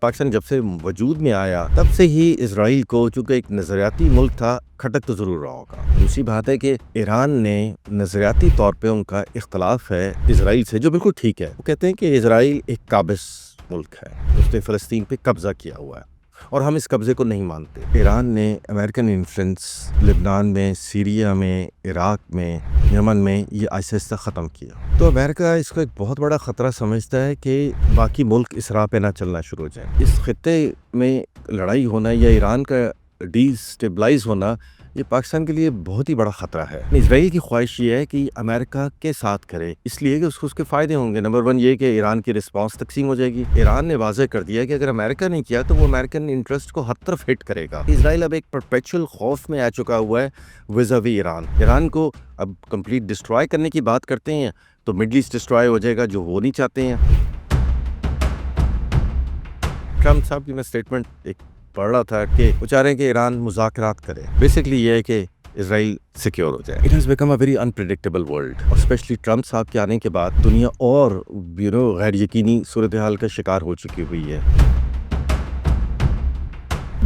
پاکستان جب سے وجود میں آیا تب سے ہی اسرائیل کو چونکہ ایک نظریاتی ملک تھا کھٹک تو ضرور رہا ہوگا۔ دوسری بات ہے کہ ایران نے نظریاتی طور پہ ان کا اختلاف ہے اسرائیل سے، جو بالکل ٹھیک ہے۔ وہ کہتے ہیں کہ اسرائیل ایک قابض ملک ہے، اس نے فلسطین پہ قبضہ کیا ہوا ہے اور ہم اس قبضے کو نہیں مانتے۔ ایران نے امریکن انفلوئنس لبنان میں، سیریا میں، عراق میں، یمن میں یہ آہستہ آہستہ ختم کیا۔ تو امریکہ اس کو ایک بہت بڑا خطرہ سمجھتا ہے کہ باقی ملک اس راہ پہ نہ چلنا شروع ہو جائیں۔ اس خطے میں لڑائی ہونا یا ایران کا ڈی اسٹیبلائز ہونا یہ پاکستان کے لیے بہت ہی بڑا خطرہ ہے۔ اسرائیل کی خواہش یہ ہے کہ امریکہ کے ساتھ کرے، اس لیے کہ اس کو اس کے فائدے ہوں گے۔ نمبر 1 یہ کہ ایران کی رسپانس تقسیم ہو جائے گی۔ ایران نے واضح کر دیا کہ اگر امریکہ نے کیا تو وہ امریکن انٹرسٹ کو ہر طرف ہٹ کرے گا۔ اسرائیل اب ایک پرپیچول خوف میں آ چکا ہوا ہے ویزاوی ایران۔ ایران کو اب کمپلیٹ ڈسٹرائے کرنے کی بات کرتے ہیں تو مڈل ایسٹ ڈسٹرائے ہو جائے گا، جو وہ نہیں چاہتے ہیں۔ ٹرمپ صاحب کی میں سٹیٹمنٹ ایک پڑھ رہا تھا کہ وہ چاہ رہے ہیں کہ ایران مذاکرات کرے۔ بیسکلی یہ ہے کہ اسرائیل سیکیور ہو جائے۔ It has become a very unpredictable world، اور اسپیشلی ٹرمپ صاحب کے آنے کے بعد دنیا اور غیر یقینی صورتحال کا شکار ہو چکی ہوئی ہے۔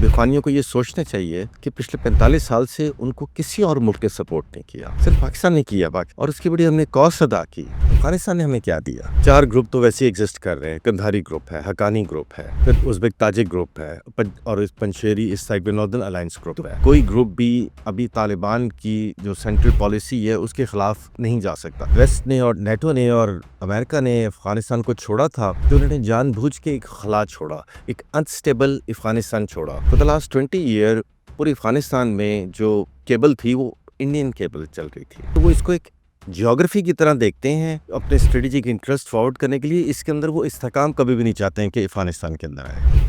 بحرانیوں کو یہ سوچنا چاہیے کہ پچھلے 45 سال سے ان کو کسی اور ملک نے سپورٹ نہیں کیا، صرف پاکستان نے کیا، اور اس کی بڑی ہم نے کاسٹ ادا کی۔ افغانستان نے ہمیں کیا دیا؟ 4 گروپ تو ویسے ایگزسٹ کر رہے ہیں۔ کندھاری گروپ ہے، حقانی گروپ ہے، پھر ازبک تاجک گروپ ہے، اور پنشیری اس سائڈ پہ ناردرن الائنس گروپ ہے۔ کوئی گروپ بھی ابھی طالبان کی جو سینٹرل پالیسی ہے اس کے خلاف نہیں جا سکتا۔ ویسٹ نے اور نیٹو نے اور امریکہ نے افغانستان کو چھوڑا تھا تو انہوں نے جان بوجھ کے ایک خلا چھوڑا، ایک انسٹیبل افغانستان چھوڑا۔ For the last 20 year پوری افغانستان میں جو کیبل تھی وہ انڈین کیبل چل رہی تھی، تو وہ اس کو ایک جیوگرافی کی طرح دیکھتے ہیں اپنے اسٹریٹجک انٹرسٹ فارورڈ کرنے کے لیے۔ اس کے اندر وہ استحکام کبھی بھی نہیں چاہتے ہیں کہ افغانستان کے اندر آئے۔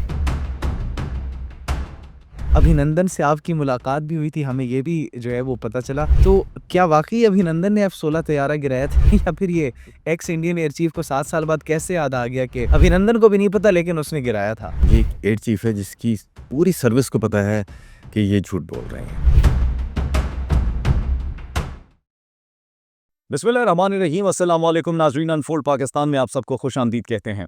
ابھینندن سے آپ کی ملاقات بھی ہوئی تھی، ہمیں یہ بھی جو ہے وہ پتہ چلا، تو کیا واقعی ابھینندن نے F-16 طیارہ گرایا تھا یا پھر یہ ایکس انڈین ایئر چیف کو 7 سال بعد کیسے یاد آ گیا کہ ابھینندن کو بھی نہیں پتا لیکن اس نے گرایا تھا؟ یہ ایک ایئر چیف ہے جس کی پوری سروس کو پتا ہے کہ یہ جھوٹ بول رہے ہیں۔ بسم اللہ الرحمن الرحیم۔ السلام علیکم ناظرین، انفولڈ پاکستان میں آپ سب کو خوش آمدید کہتے ہیں۔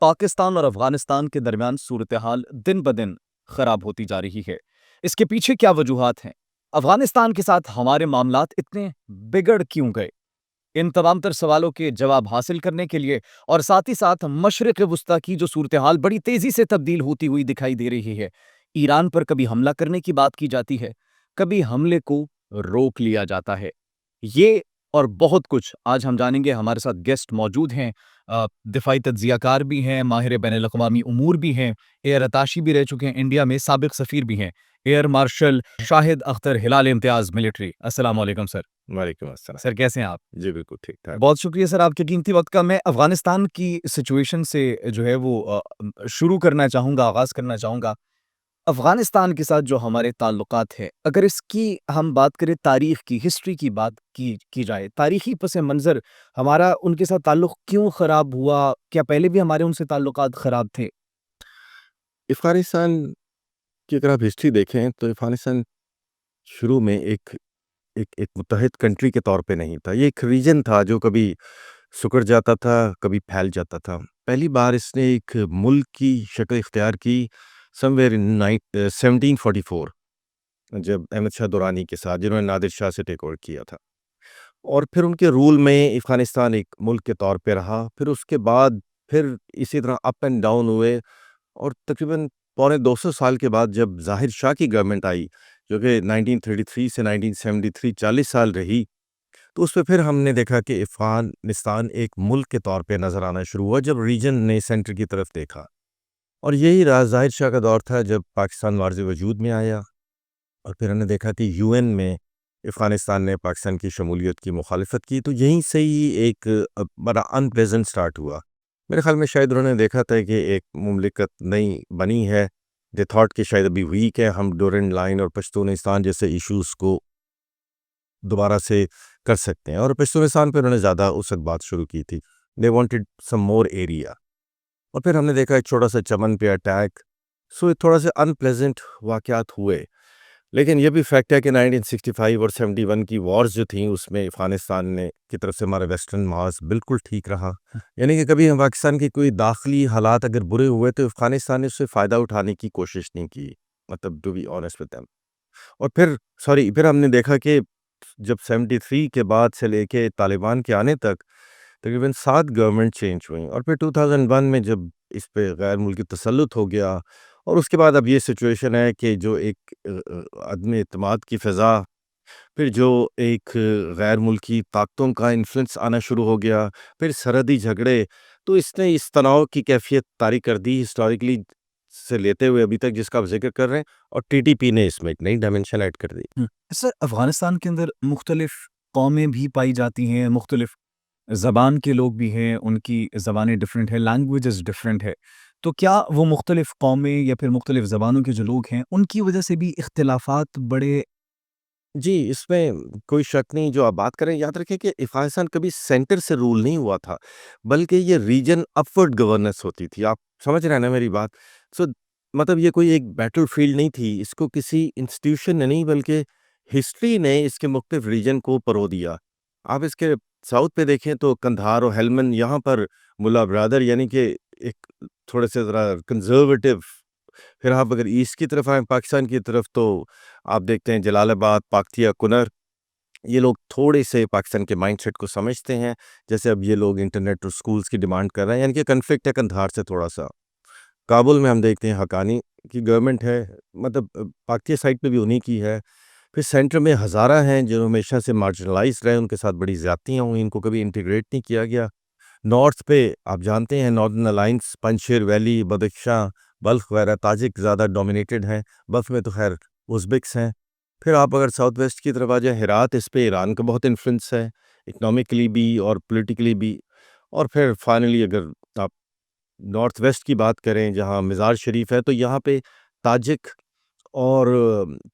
پاکستان اور افغانستان کے درمیان صورتحال دن بدن خراب ہوتی جا رہی ہے۔ اس کے پیچھے کیا وجوہات ہیں؟ افغانستان کے ساتھ ہمارے معاملات اتنے بگڑ کیوں گئے؟ ان تمام تر سوالوں کے جواب حاصل کرنے کے لیے اور ساتھ ہی ساتھ مشرق وسطیٰ کی جو صورتحال بڑی تیزی سے تبدیل ہوتی ہوئی دکھائی دے رہی ہے، ایران پر کبھی حملہ کرنے کی بات کی جاتی ہے، کبھی حملے کو روک لیا جاتا ہے، یہ اور بہت کچھ آج ہم جانیں گے۔ ہمارے ساتھ گیسٹ موجود ہیں، دفاعی تجزیہ کار بھی ہیں، ماہر بین الاقوامی امور بھی ہیں، ایئر اتاشی بھی رہ چکے ہیں انڈیا میں، سابق سفیر بھی ہیں، ایئر مارشل شاہد اختر ہلال امتیاز ملٹری۔ السلام علیکم سر۔ وعلیکم السلام سر کیسے ہیں آپ؟ جی بالکل ٹھیک ٹھاک۔ بہت شکریہ سر آپ کے قیمتی وقت کا۔ میں افغانستان کی سچویشن سے جو ہے وہ شروع کرنا چاہوں گا، آغاز کرنا چاہوں گا۔ افغانستان کے ساتھ جو ہمارے تعلقات ہیں، اگر اس کی ہم بات کریں، تاریخ کی، ہسٹری کی بات کی جائے، تاریخی پس منظر ہمارا ان کے ساتھ تعلق کیوں خراب ہوا؟ کیا پہلے بھی ہمارے ان سے تعلقات خراب تھے؟ افغانستان کی اگر آپ ہسٹری دیکھیں تو افغانستان شروع میں ایک متحد کنٹری کے طور پہ نہیں تھا۔ یہ ایک ریجن تھا جو کبھی سکڑ جاتا تھا، کبھی پھیل جاتا تھا۔ پہلی بار اس نے ایک ملک کی شکل اختیار کی سمویئر ان 1744، جب احمد شاہ درانی کے ساتھ، جنہوں نے نادر شاہ سے ٹیک اوور کیا تھا، اور پھر ان کے رول میں افغانستان ایک ملک کے طور پہ رہا۔ پھر اس کے بعد پھر اسی طرح اپ اینڈ ڈاؤن ہوئے، اور تقریباً 250 سال کے بعد جب ظاہر شاہ کی گورنمنٹ آئی، جو کہ 1933 سے 1973 40 سال رہی، تو اس پہ پھر ہم نے دیکھا کہ افغانستان ایک ملک کے طور پہ نظر آنا شروع ہوا جب ریجن نے سینٹر کی طرف دیکھا۔ اور یہی راز ظاہر شاہ کا دور تھا جب پاکستان وارث وجود میں آیا، اور پھر ہم نے دیکھا کہ UN میں افغانستان نے پاکستان کی شمولیت کی مخالفت کی، تو یہیں سے ہی ایک بڑا ان پلیزنٹ سٹارٹ ہوا۔ میرے خیال میں شاید انہوں نے دیکھا تھا کہ ایک مملکت نئی بنی ہے، دے تھاٹ کہ شاید ابھی ویک ہے، ہم ڈورنڈ لائن اور پشتونستان جیسے ایشوز کو دوبارہ سے کر سکتے ہیں، اور پشتونستان پہ انہوں نے زیادہ اس وقت بات شروع کی تھی۔ They wanted some more area, اور پھر ہم نے دیکھا ایک چھوٹا سا چمن پہ اٹیک، سو تھوڑا سا ان پلیزنٹ واقعات ہوئے۔ لیکن یہ بھی فیکٹ ہے کہ 1965 اور 71 کی وارز جو تھیں اس میں افغانستان نے کی طرف سے ہمارا ویسٹرن محاذ بالکل ٹھیک رہا. یعنی کہ کبھی ہم پاکستان کی کوئی داخلی حالات اگر برے ہوئے تو افغانستان نے اس سے فائدہ اٹھانے کی کوشش نہیں کی، مطلب to be honest with them. اور پھر ہم نے دیکھا کہ جب 73 کے بعد سے لے کے طالبان کے آنے تک تقریباً 7 گورنمنٹ چینج ہوئیں، اور پھر 2001 میں جب اس پہ غیر ملکی تسلط ہو گیا، اور اس کے بعد اب یہ سچویشن ہے کہ جو ایک عدم اعتماد کی فضا، پھر جو ایک غیر ملکی طاقتوں کا انفلوئنس آنا شروع ہو گیا، پھر سرحدی جھگڑے، تو اس نے اس تناؤ کی کیفیت طاری کر دی ہسٹوریکلی سے لیتے ہوئے ابھی تک جس کا آپ ذکر کر رہے ہیں، اور ٹی ٹی پی نے اس میں ایک نئی ڈائمنشن ایڈ کر دی. سر افغانستان کے اندر مختلف قومیں بھی پائی جاتی ہیں، مختلف زبان کے لوگ بھی ہیں، ان کی زبانیں ڈفرینٹ ہیں، لینگویجز ڈفرینٹ ہے، تو کیا وہ مختلف قومیں یا پھر مختلف زبانوں کے جو لوگ ہیں ان کی وجہ سے بھی اختلافات بڑے؟ جی، اس میں کوئی شک نہیں. جو آپ بات کریں، یاد رکھیں کہ افغانستان کبھی سینٹر سے رول نہیں ہوا تھا، بلکہ یہ ریجن اپورڈ گورننس ہوتی تھی. آپ سمجھ رہے ہیں نا میری بات؟ سو مطلب یہ کوئی ایک بیٹل فیلڈ نہیں تھی، اس کو کسی انسٹیٹیوشن نے نہیں بلکہ ہسٹری نے اس کے مختلف ریجن کو پرو دیا. آپ اس کے ساؤتھ پہ دیکھیں تو کندھار اور ہیلمند، یہاں پر ملا برادر یعنی کہ ایک تھوڑے سے ذرا کنزرویٹو. پھر آپ اگر ایسٹ کی طرف آئیں پاکستان کی طرف تو آپ دیکھتے ہیں جلال آباد، پاکتیا، کنر، یہ لوگ تھوڑے سے پاکستان کے مائنڈ سیٹ کو سمجھتے ہیں، جیسے اب یہ لوگ انٹرنیٹ اور سکولز کی ڈیمانڈ کر رہے ہیں. یعنی کہ کنفلکٹ ہے کندھار سے تھوڑا سا. کابل میں ہم دیکھتے ہیں حقانی کی گورنمنٹ ہے، مطلب پاکتیا سائڈ پہ بھی انہی کی ہے. پھر سینٹر میں ہزارہ ہیں جو ہمیشہ سے مارجنلائز رہے، ان کے ساتھ بڑی زیادتیاں ہوئیں، ان کو کبھی انٹیگریٹ نہیں کیا گیا. نارتھ پہ آپ جانتے ہیں northern alliance, پنجشیر valley, Badakhshan, Balkh وغیرہ، تاجک زیادہ ڈومینیٹڈ ہیں. بلخ میں تو خیر ازبکس ہیں. پھر آپ اگر ساؤتھ ویسٹ کی طرف آ جائیں ہرات، اس پہ ایران کا بہت انفلوئنس ہے، اکنامکلی بھی اور پولیٹیکلی بھی. اور پھر فائنلی اگر آپ نارتھ ویسٹ کی بات کریں جہاں مزار شریف ہے، تو یہاں پہ تاجک اور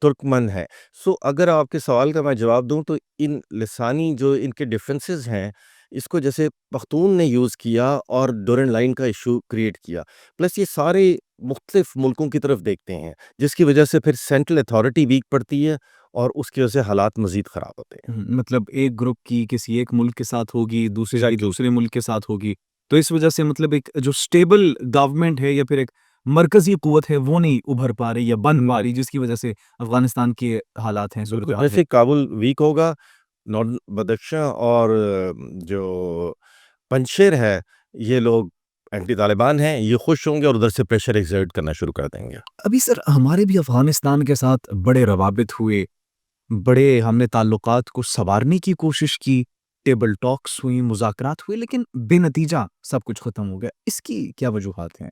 ترکمن ہے. سو اگر آپ کے سوال کا میں جواب دوں تو ان لسانی جو ان کے ڈفرینسز ہیں، اس کو جیسے پختون نے یوز کیا اور ڈورن لائن کا ایشو کریٹ کیا، پلس یہ سارے مختلف ملکوں کی طرف دیکھتے ہیں، جس کی وجہ سے پھر سینٹرل اتھارٹی ویک پڑتی ہے، اور اس کی وجہ سے حالات مزید خراب ہوتے ہیں. مطلب ایک گروپ کی کسی ایک ملک کے ساتھ ہوگی، دوسرے کی دوسرے ملک کے ساتھ ہوگی، تو اس وجہ سے مطلب ایک جو سٹیبل گورنمنٹ ہے یا پھر ایک مرکزی قوت ہے وہ نہیں ابھر پا رہی یا بن پا رہی، جس کی وجہ سے افغانستان کے حالات ہیں، صورتحال ہے. جیسے کابل ویک ہوگا، نارڈن بدخشاں اور جو پنجشیر ہے، یہ لوگ اینٹی طالبان ہیں، یہ خوش ہوں گے اور ادھر سے پریشر ایگزرٹ کرنا شروع کر دیں گے. ابھی سر ہمارے بھی افغانستان کے ساتھ بڑے روابط ہوئے، بڑے ہم نے تعلقات کو سنوارنے کی کوشش کی، ٹیبل ٹاکس ہوئی، مذاکرات ہوئے، لیکن بے نتیجہ سب کچھ ختم ہو گیا. اس کی کیا وجوہات ہیں؟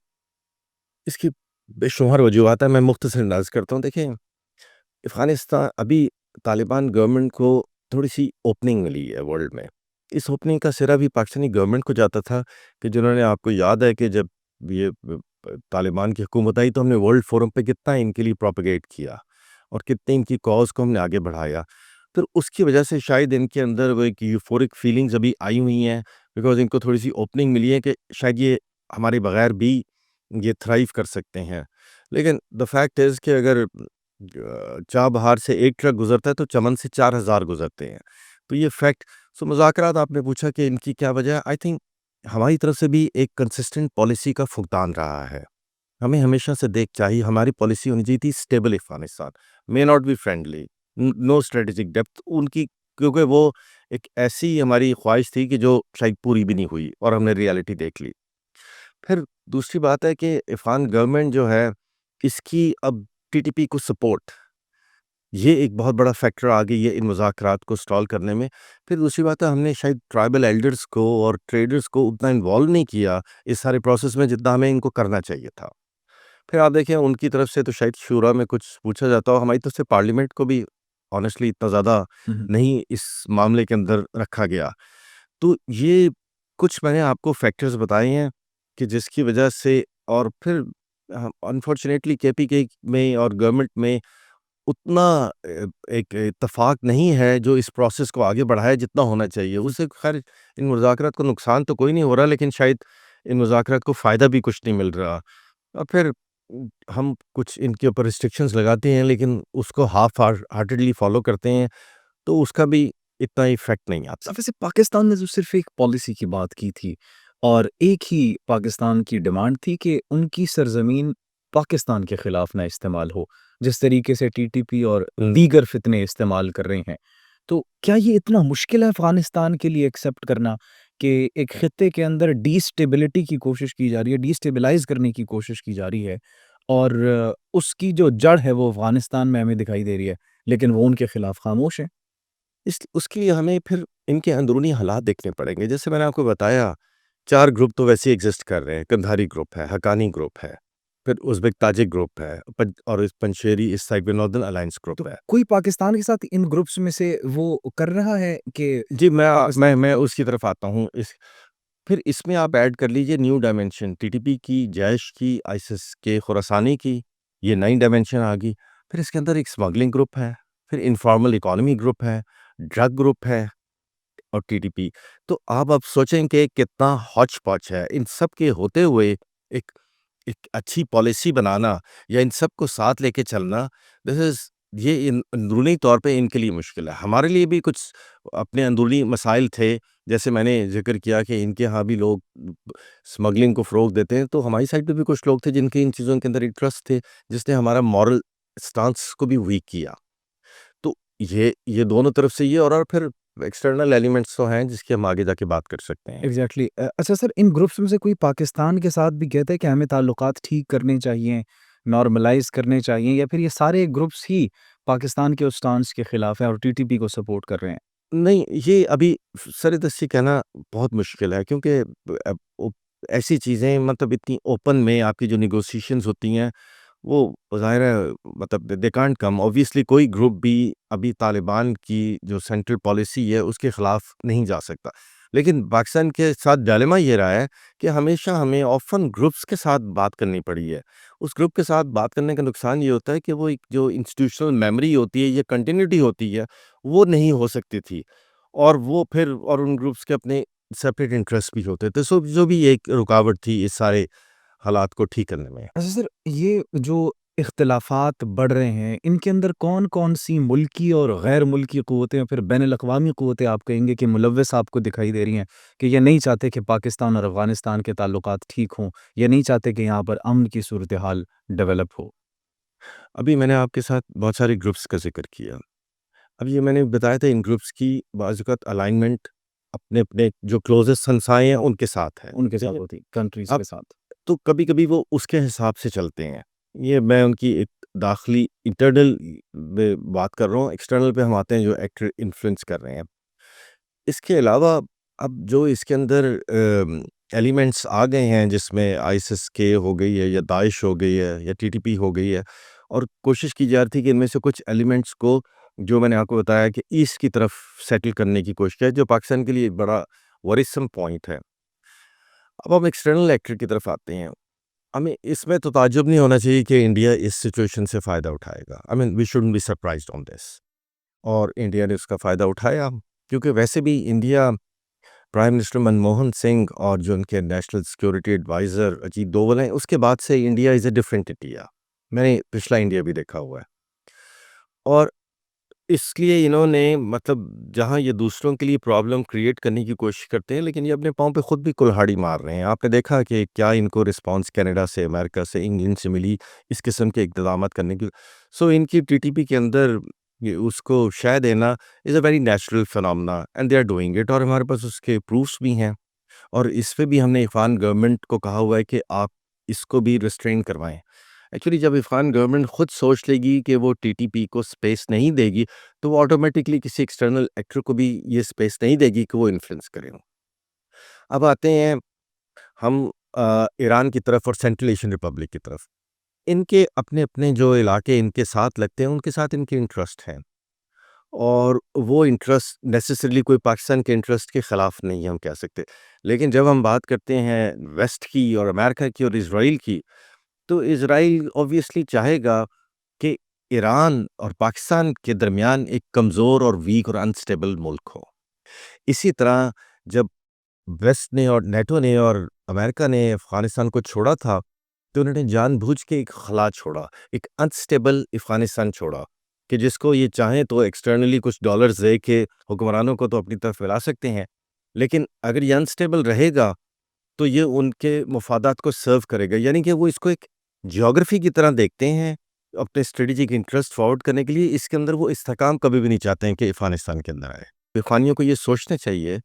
اس کی بے شمار وجوہات ہیں، میں مختصر انداز کرتا ہوں. دیکھیں، افغانستان ابھی طالبان گورنمنٹ کو تھوڑی سی اوپننگ ملی ہے ورلڈ میں. اس اوپننگ کا سرا بھی پاکستانی گورنمنٹ کو جاتا تھا کہ جنہوں نے، آپ کو یاد ہے کہ جب یہ طالبان کی حکومت آئی تو ہم نے ورلڈ فورم پہ کتنا ان کے لیے پروپیگیٹ کیا اور کتنے ان کی کاز کو ہم نے آگے بڑھایا. پھر اس کی وجہ سے شاید ان کے اندر وہ ایک یوفورک فیلنگز ابھی آئی ہوئی ہیں، بیکاز ان کو تھوڑی سی اوپننگ ملی ہے کہ شاید یہ ہمارے بغیر بھی یہ تھرائیو کر سکتے ہیں. لیکن دا فیکٹ از کہ اگر چاہ بہار سے ایک ٹرک گزرتا ہے تو چمن سے 4000 گزرتے ہیں. تو یہ فیکٹ. سو مذاکرات آپ نے پوچھا کہ ان کی کیا وجہ ہے، آئی تھنک ہماری طرف سے بھی ایک کنسسٹنٹ پالیسی کا فقدان رہا ہے. ہمیں ہمیشہ سے چاہیے ہماری پالیسی ہونی چاہیے تھی stable Afghanistan, may not be friendly, no strategic depth ان کی، کیونکہ وہ ایک ایسی ہماری خواہش تھی کہ جو شاید پوری بھی نہیں ہوئی اور ہم نے ریالٹی دیکھ لی. پھر دوسری بات ہے کہ افغان گورنمنٹ جو ہے اس کی اب ٹی ٹی پی کو سپورٹ، یہ ایک بہت بڑا فیکٹر آ گئی ہے ان مذاکرات کو سٹال کرنے میں. پھر دوسری بات ہے ہم نے شاید ٹرائبل ایلڈرز کو اور ٹریڈرز کو اتنا انوالو نہیں کیا اس سارے پروسیس میں جتنا ہمیں ان کو کرنا چاہیے تھا. پھر آپ دیکھیں ان کی طرف سے تو شاید شورا میں کچھ پوچھا جاتا ہو، ہماری طرف سے پارلیمنٹ کو بھی آنیسٹلی اتنا زیادہ نہیں اس معاملے کے اندر رکھا گیا. تو یہ کچھ میں نے آپ کو فیکٹرز بتائے ہیں کہ جس کی وجہ سے، اور پھر انفارچونیٹلی کے پی کے میں اور گورنمنٹ میں اتنا ایک اتفاق نہیں ہے جو اس پروسیس کو آگے بڑھایا جتنا ہونا چاہیے. اس سے خیر ان مذاکرات کو نقصان تو کوئی نہیں ہو رہا، لیکن شاید ان مذاکرات کو فائدہ بھی کچھ نہیں مل رہا. اور پھر ہم کچھ ان کے اوپر ریسٹرکشنز لگاتے ہیں لیکن اس کو ہاف ہارٹیڈلی فالو کرتے ہیں تو اس کا بھی اتنا ایفیکٹ نہیں آتا. ویسے پاکستان نے جو صرف ایک پالیسی کی بات کی تھی اور ایک ہی پاکستان کی ڈیمانڈ تھی کہ ان کی سرزمین پاکستان کے خلاف نہ استعمال ہو، جس طریقے سے ٹی ٹی پی اور دیگر فتنے استعمال کر رہے ہیں، تو کیا یہ اتنا مشکل ہے افغانستان کے لیے ایکسیپٹ کرنا کہ ایک خطے کے اندر ڈی اسٹیبلٹی کی کوشش کی جا رہی ہے، ڈی اسٹیبلائز کرنے کی کوشش کی جا رہی ہے اور اس کی جو جڑ ہے وہ افغانستان میں ہمیں دکھائی دے رہی ہے لیکن وہ ان کے خلاف خاموش ہے؟ اس کے لیے ہمیں پھر ان کے اندرونی حالات دیکھنے پڑیں گے. جیسے میں نے آپ کو بتایا 4 گروپ تو ویسے ہی ایگزسٹ کر رہے ہیں. کندھاری گروپ ہے، حقانی گروپ ہے، پھر ازبک تاجک گروپ ہے اور اس پنشیری اس سائڈ پہ ناردرن الائنس تو گروپ ہے. کوئی پاکستان کے ساتھ ان گروپس میں سے وہ کر رہا ہے کہ جی میں پاکستان میں اس کی طرف آتا ہوں. پھر اس میں آپ ایڈ کر لیجئے new dimension T T P کی، جیش کی، آئسس کے خراسانی کی، یہ نئی ڈائمنشن آ گئی. پھر اس کے اندر ایک اسمگلنگ گروپ ہے، پھر انفارمل اکانومی گروپ ہے، ڈرگ گروپ ہے اور ٹی ٹی پی. تو آپ اب سوچیں کہ کتنا ہاچ پاچ ہے. ان سب کے ہوتے ہوئے ایک ایک اچھی پالیسی بنانا یا ان سب کو ساتھ لے کے چلنا، یہ اندرونی طور پہ ان کے لیے مشکل ہے. ہمارے لیے بھی کچھ اپنے اندرونی مسائل تھے، جیسے میں نے ذکر کیا کہ ان کے ہاں بھی لوگ سمگلنگ کو فروغ دیتے ہیں، تو ہماری سائڈ پہ بھی کچھ لوگ تھے جن کے ان چیزوں کے اندر انٹرسٹ تھے، جس نے ہمارا مورل سٹانس کو بھی ویک کیا. تو یہ دونوں طرف سے یہ اور پھر ایکسٹرنل ایلیمنٹس تو ہیں جس کی ہم آگے جا کے بات کر سکتے ہیں. ایگزیکٹلی اچھا سر، ان گروپس میں سے کوئی پاکستان کے ساتھ بھی کہتا ہے کہ ہمیں تعلقات ٹھیک کرنے چاہیے، نارملائز کرنے چاہیے، یا پھر یہ سارے گروپس ہی پاکستان کے اسٹانس کے خلاف ہیں اور ٹی ٹی پی کو سپورٹ کر رہے ہیں؟ نہیں، یہ ابھی سر دستی کہنا بہت مشکل ہے، کیونکہ اب ایسی چیزیں مطلب اتنی اوپن میں آپ کی جو نیگوسیشنز ہوتی ہیں وہ ظاہر ہے مطلب دے کانٹ کم. اوبویسلی کوئی گروپ بھی ابھی طالبان کی جو سینٹرل پالیسی ہے اس کے خلاف نہیں جا سکتا. لیکن پاکستان کے ساتھ ڈائلیما یہ رہا ہے کہ ہمیشہ ہمیں آفن گروپس کے ساتھ بات کرنی پڑی ہے. اس گروپ کے ساتھ بات کرنے کا نقصان یہ ہوتا ہے کہ وہ ایک جو انسٹیٹیوشنل میموری ہوتی ہے یا کنٹینیوٹی ہوتی ہے وہ نہیں ہو سکتی تھی، اور وہ پھر اور ان گروپس کے اپنے سیپریٹ انٹرسٹ بھی ہوتے تھے. سو جو بھی ایک رکاوٹ تھی اس سارے حالات کو ٹھیک کرنے میں. اچھا سر، یہ جو اختلافات بڑھ رہے ہیں ان کے اندر کون کون سی ملکی اور غیر ملکی قوتیں اور پھر بین الاقوامی قوتیں آپ کہیں گے کہ ملوث آپ کو دکھائی دے رہی ہیں کہ یہ نہیں چاہتے کہ پاکستان اور افغانستان کے تعلقات ٹھیک ہوں، یہ نہیں چاہتے کہ یہاں پر امن کی صورتحال ڈیولپ ہو؟ ابھی میں نے آپ کے ساتھ بہت سارے گروپس کا ذکر کیا. اب یہ میں نے بتایا تھا ان گروپس کی بعض اوقات الائنمنٹ اپنے اپنے جو کلوزسٹ ہمسائے ہیں ان کے ساتھ ہے. ان کے ساتھ ہوتی کنٹریز اب کے ساتھ؟ تو کبھی کبھی وہ اس کے حساب سے چلتے ہیں. یہ میں ان کی ایک داخلی انٹرنل میں بات کر رہا ہوں. ایکسٹرنل پہ ہم آتے ہیں جو ایکٹر انفلوئنس کر رہے ہیں. اس کے علاوہ اب جو اس کے اندر ایلیمنٹس آ گئے ہیں جس میں آئسس کے ہو گئی ہے یا داعش ہو گئی ہے یا ٹی ٹی پی ہو گئی ہے، اور کوشش کی جا رہی تھی کہ ان میں سے کچھ ایلیمنٹس کو جو میں نے آپ کو بتایا کہ ایسٹ کی طرف سیٹل کرنے کی کوشش ہے، جو پاکستان کے لیے ایک بڑا ورثم پوائنٹ ہے. اب ہم ایکسٹرنل ایکٹر کی طرف آتے ہیں. ہمیں اس میں تو تعجب نہیں ہونا چاہیے کہ انڈیا اس سچویشن سے فائدہ اٹھائے گا. آئی مین وی شوڈنٹ بی سرپرائزڈ آن دس. اور انڈیا نے اس کا فائدہ اٹھایا، کیونکہ ویسے بھی India prime minister Manmohan Singh اور جو ان کے national security advisor Ajit Doval ہیں، اس کے بعد سے India is a different India. میں نے پچھلا انڈیا بھی دیکھا ہوا ہے. اور اس لیے انہوں نے مطلب جہاں یہ دوسروں کے لیے پرابلم کریٹ کرنے کی کوشش کرتے ہیں، لیکن یہ اپنے پاؤں پہ خود بھی کلہاڑی مار رہے ہیں. آپ نے دیکھا کہ کیا ان کو رسپانس کینیڈا سے، امریکہ سے، انگلینڈ سے ملی اس قسم کے اقدامات کرنے کی. سو ان کی ٹی ٹی پی کے اندر اس کو شے دینا is a very natural phenomena and they are doing it. اور ہمارے پاس اس کے پروفس بھی ہیں، اور اس پہ بھی ہم نے افغان گورنمنٹ کو کہا ہوا ہے کہ آپ اس کو بھی ریسٹرین کروائیں. ایکچولی جب افغان گورنمنٹ خود سوچ لے گی کہ وہ ٹی ٹی پی کو سپیس نہیں دے گی تو وہ آٹومیٹکلی کسی ایکسٹرنل ایکٹر کو بھی یہ سپیس نہیں دے گی کہ وہ انفلوئنس کریں. اب آتے ہیں ہم ایران کی طرف اور سینٹرل ایشین ریپبلک کی طرف. ان کے اپنے اپنے جو علاقے ان کے ساتھ لگتے ہیں ان کے ساتھ ان کے انٹرسٹ ہیں، اور وہ انٹرسٹ نیسیسریلی کوئی پاکستان کے انٹرسٹ کے خلاف نہیں ہم کہہ سکتے. لیکن جب ہم بات کرتے ہیں ویسٹ کی اور امریکہ کی اور اسرائیل کی، تو اسرائیل اوبویسلی چاہے گا کہ ایران اور پاکستان کے درمیان ایک کمزور اور ویک اور انسٹیبل ملک ہو. اسی طرح جب ویسٹ نے اور نیٹو نے اور امریکہ نے افغانستان کو چھوڑا تھا تو انہوں نے جان بوجھ کے ایک خلا چھوڑا، ایک انسٹیبل افغانستان چھوڑا کہ جس کو یہ چاہیں تو ایکسٹرنلی کچھ ڈالرز دے کے حکمرانوں کو تو اپنی طرف ملا سکتے ہیں، لیکن اگر یہ انسٹیبل رہے گا تو یہ ان کے مفادات کو سرو کرے گا. یعنی کہ وہ اس کو ایک جیوگرافی کی طرح دیکھتے ہیں اپنے اسٹریٹجک انٹرسٹ فارورڈ کرنے کے لیے. اس کے اندر وہ استحکام کبھی بھی نہیں چاہتے ہیں کہ افغانستان کے اندر آئے. افغانیوں کو یہ سوچنا چاہیے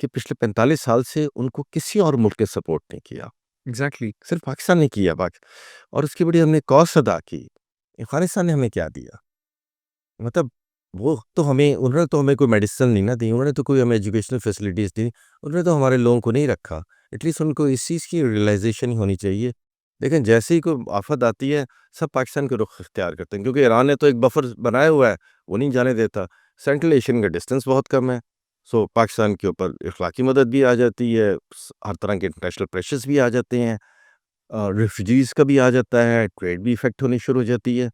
کہ پچھلے 45 سال سے ان کو کسی اور ملک نے سپورٹ نہیں کیا، ایگزیکٹلی. صرف پاکستان نے کیا. اور اس کی بڑی ہم نے کاسٹ ادا کی. افغانستان نے ہمیں کیا دیا؟ مطلب وہ تو انہوں نے تو ہمیں کوئی میڈیسن نہیں نہ دی، انہوں نے تو کوئی ہمیں ایجوکیشنل فیسلٹیز دی، انہوں نے تو ہمارے لوگوں کو نہیں رکھا. ایٹ لیسٹ ان کو اس چیز کی ریئلائزیشن ہی ہونی چاہیے. لیکن جیسے ہی کوئی آفت آتی ہے سب پاکستان کے رخ اختیار کرتے ہیں، کیونکہ ایران نے تو ایک بفر بنایا ہوا ہے، وہ نہیں جانے دیتا. سینٹرل ایشین کا ڈسٹینس بہت کم ہے، سو پاکستان کے اوپر اخلاقی مدد بھی آ جاتی ہے، ہر طرح کے انٹرنیشنل پریشرز بھی آ جاتے ہیں، ریفیوجیز کا بھی آ جاتا ہے، ٹریڈ بھی افیکٹ ہونی شروع ہو جاتی ہے.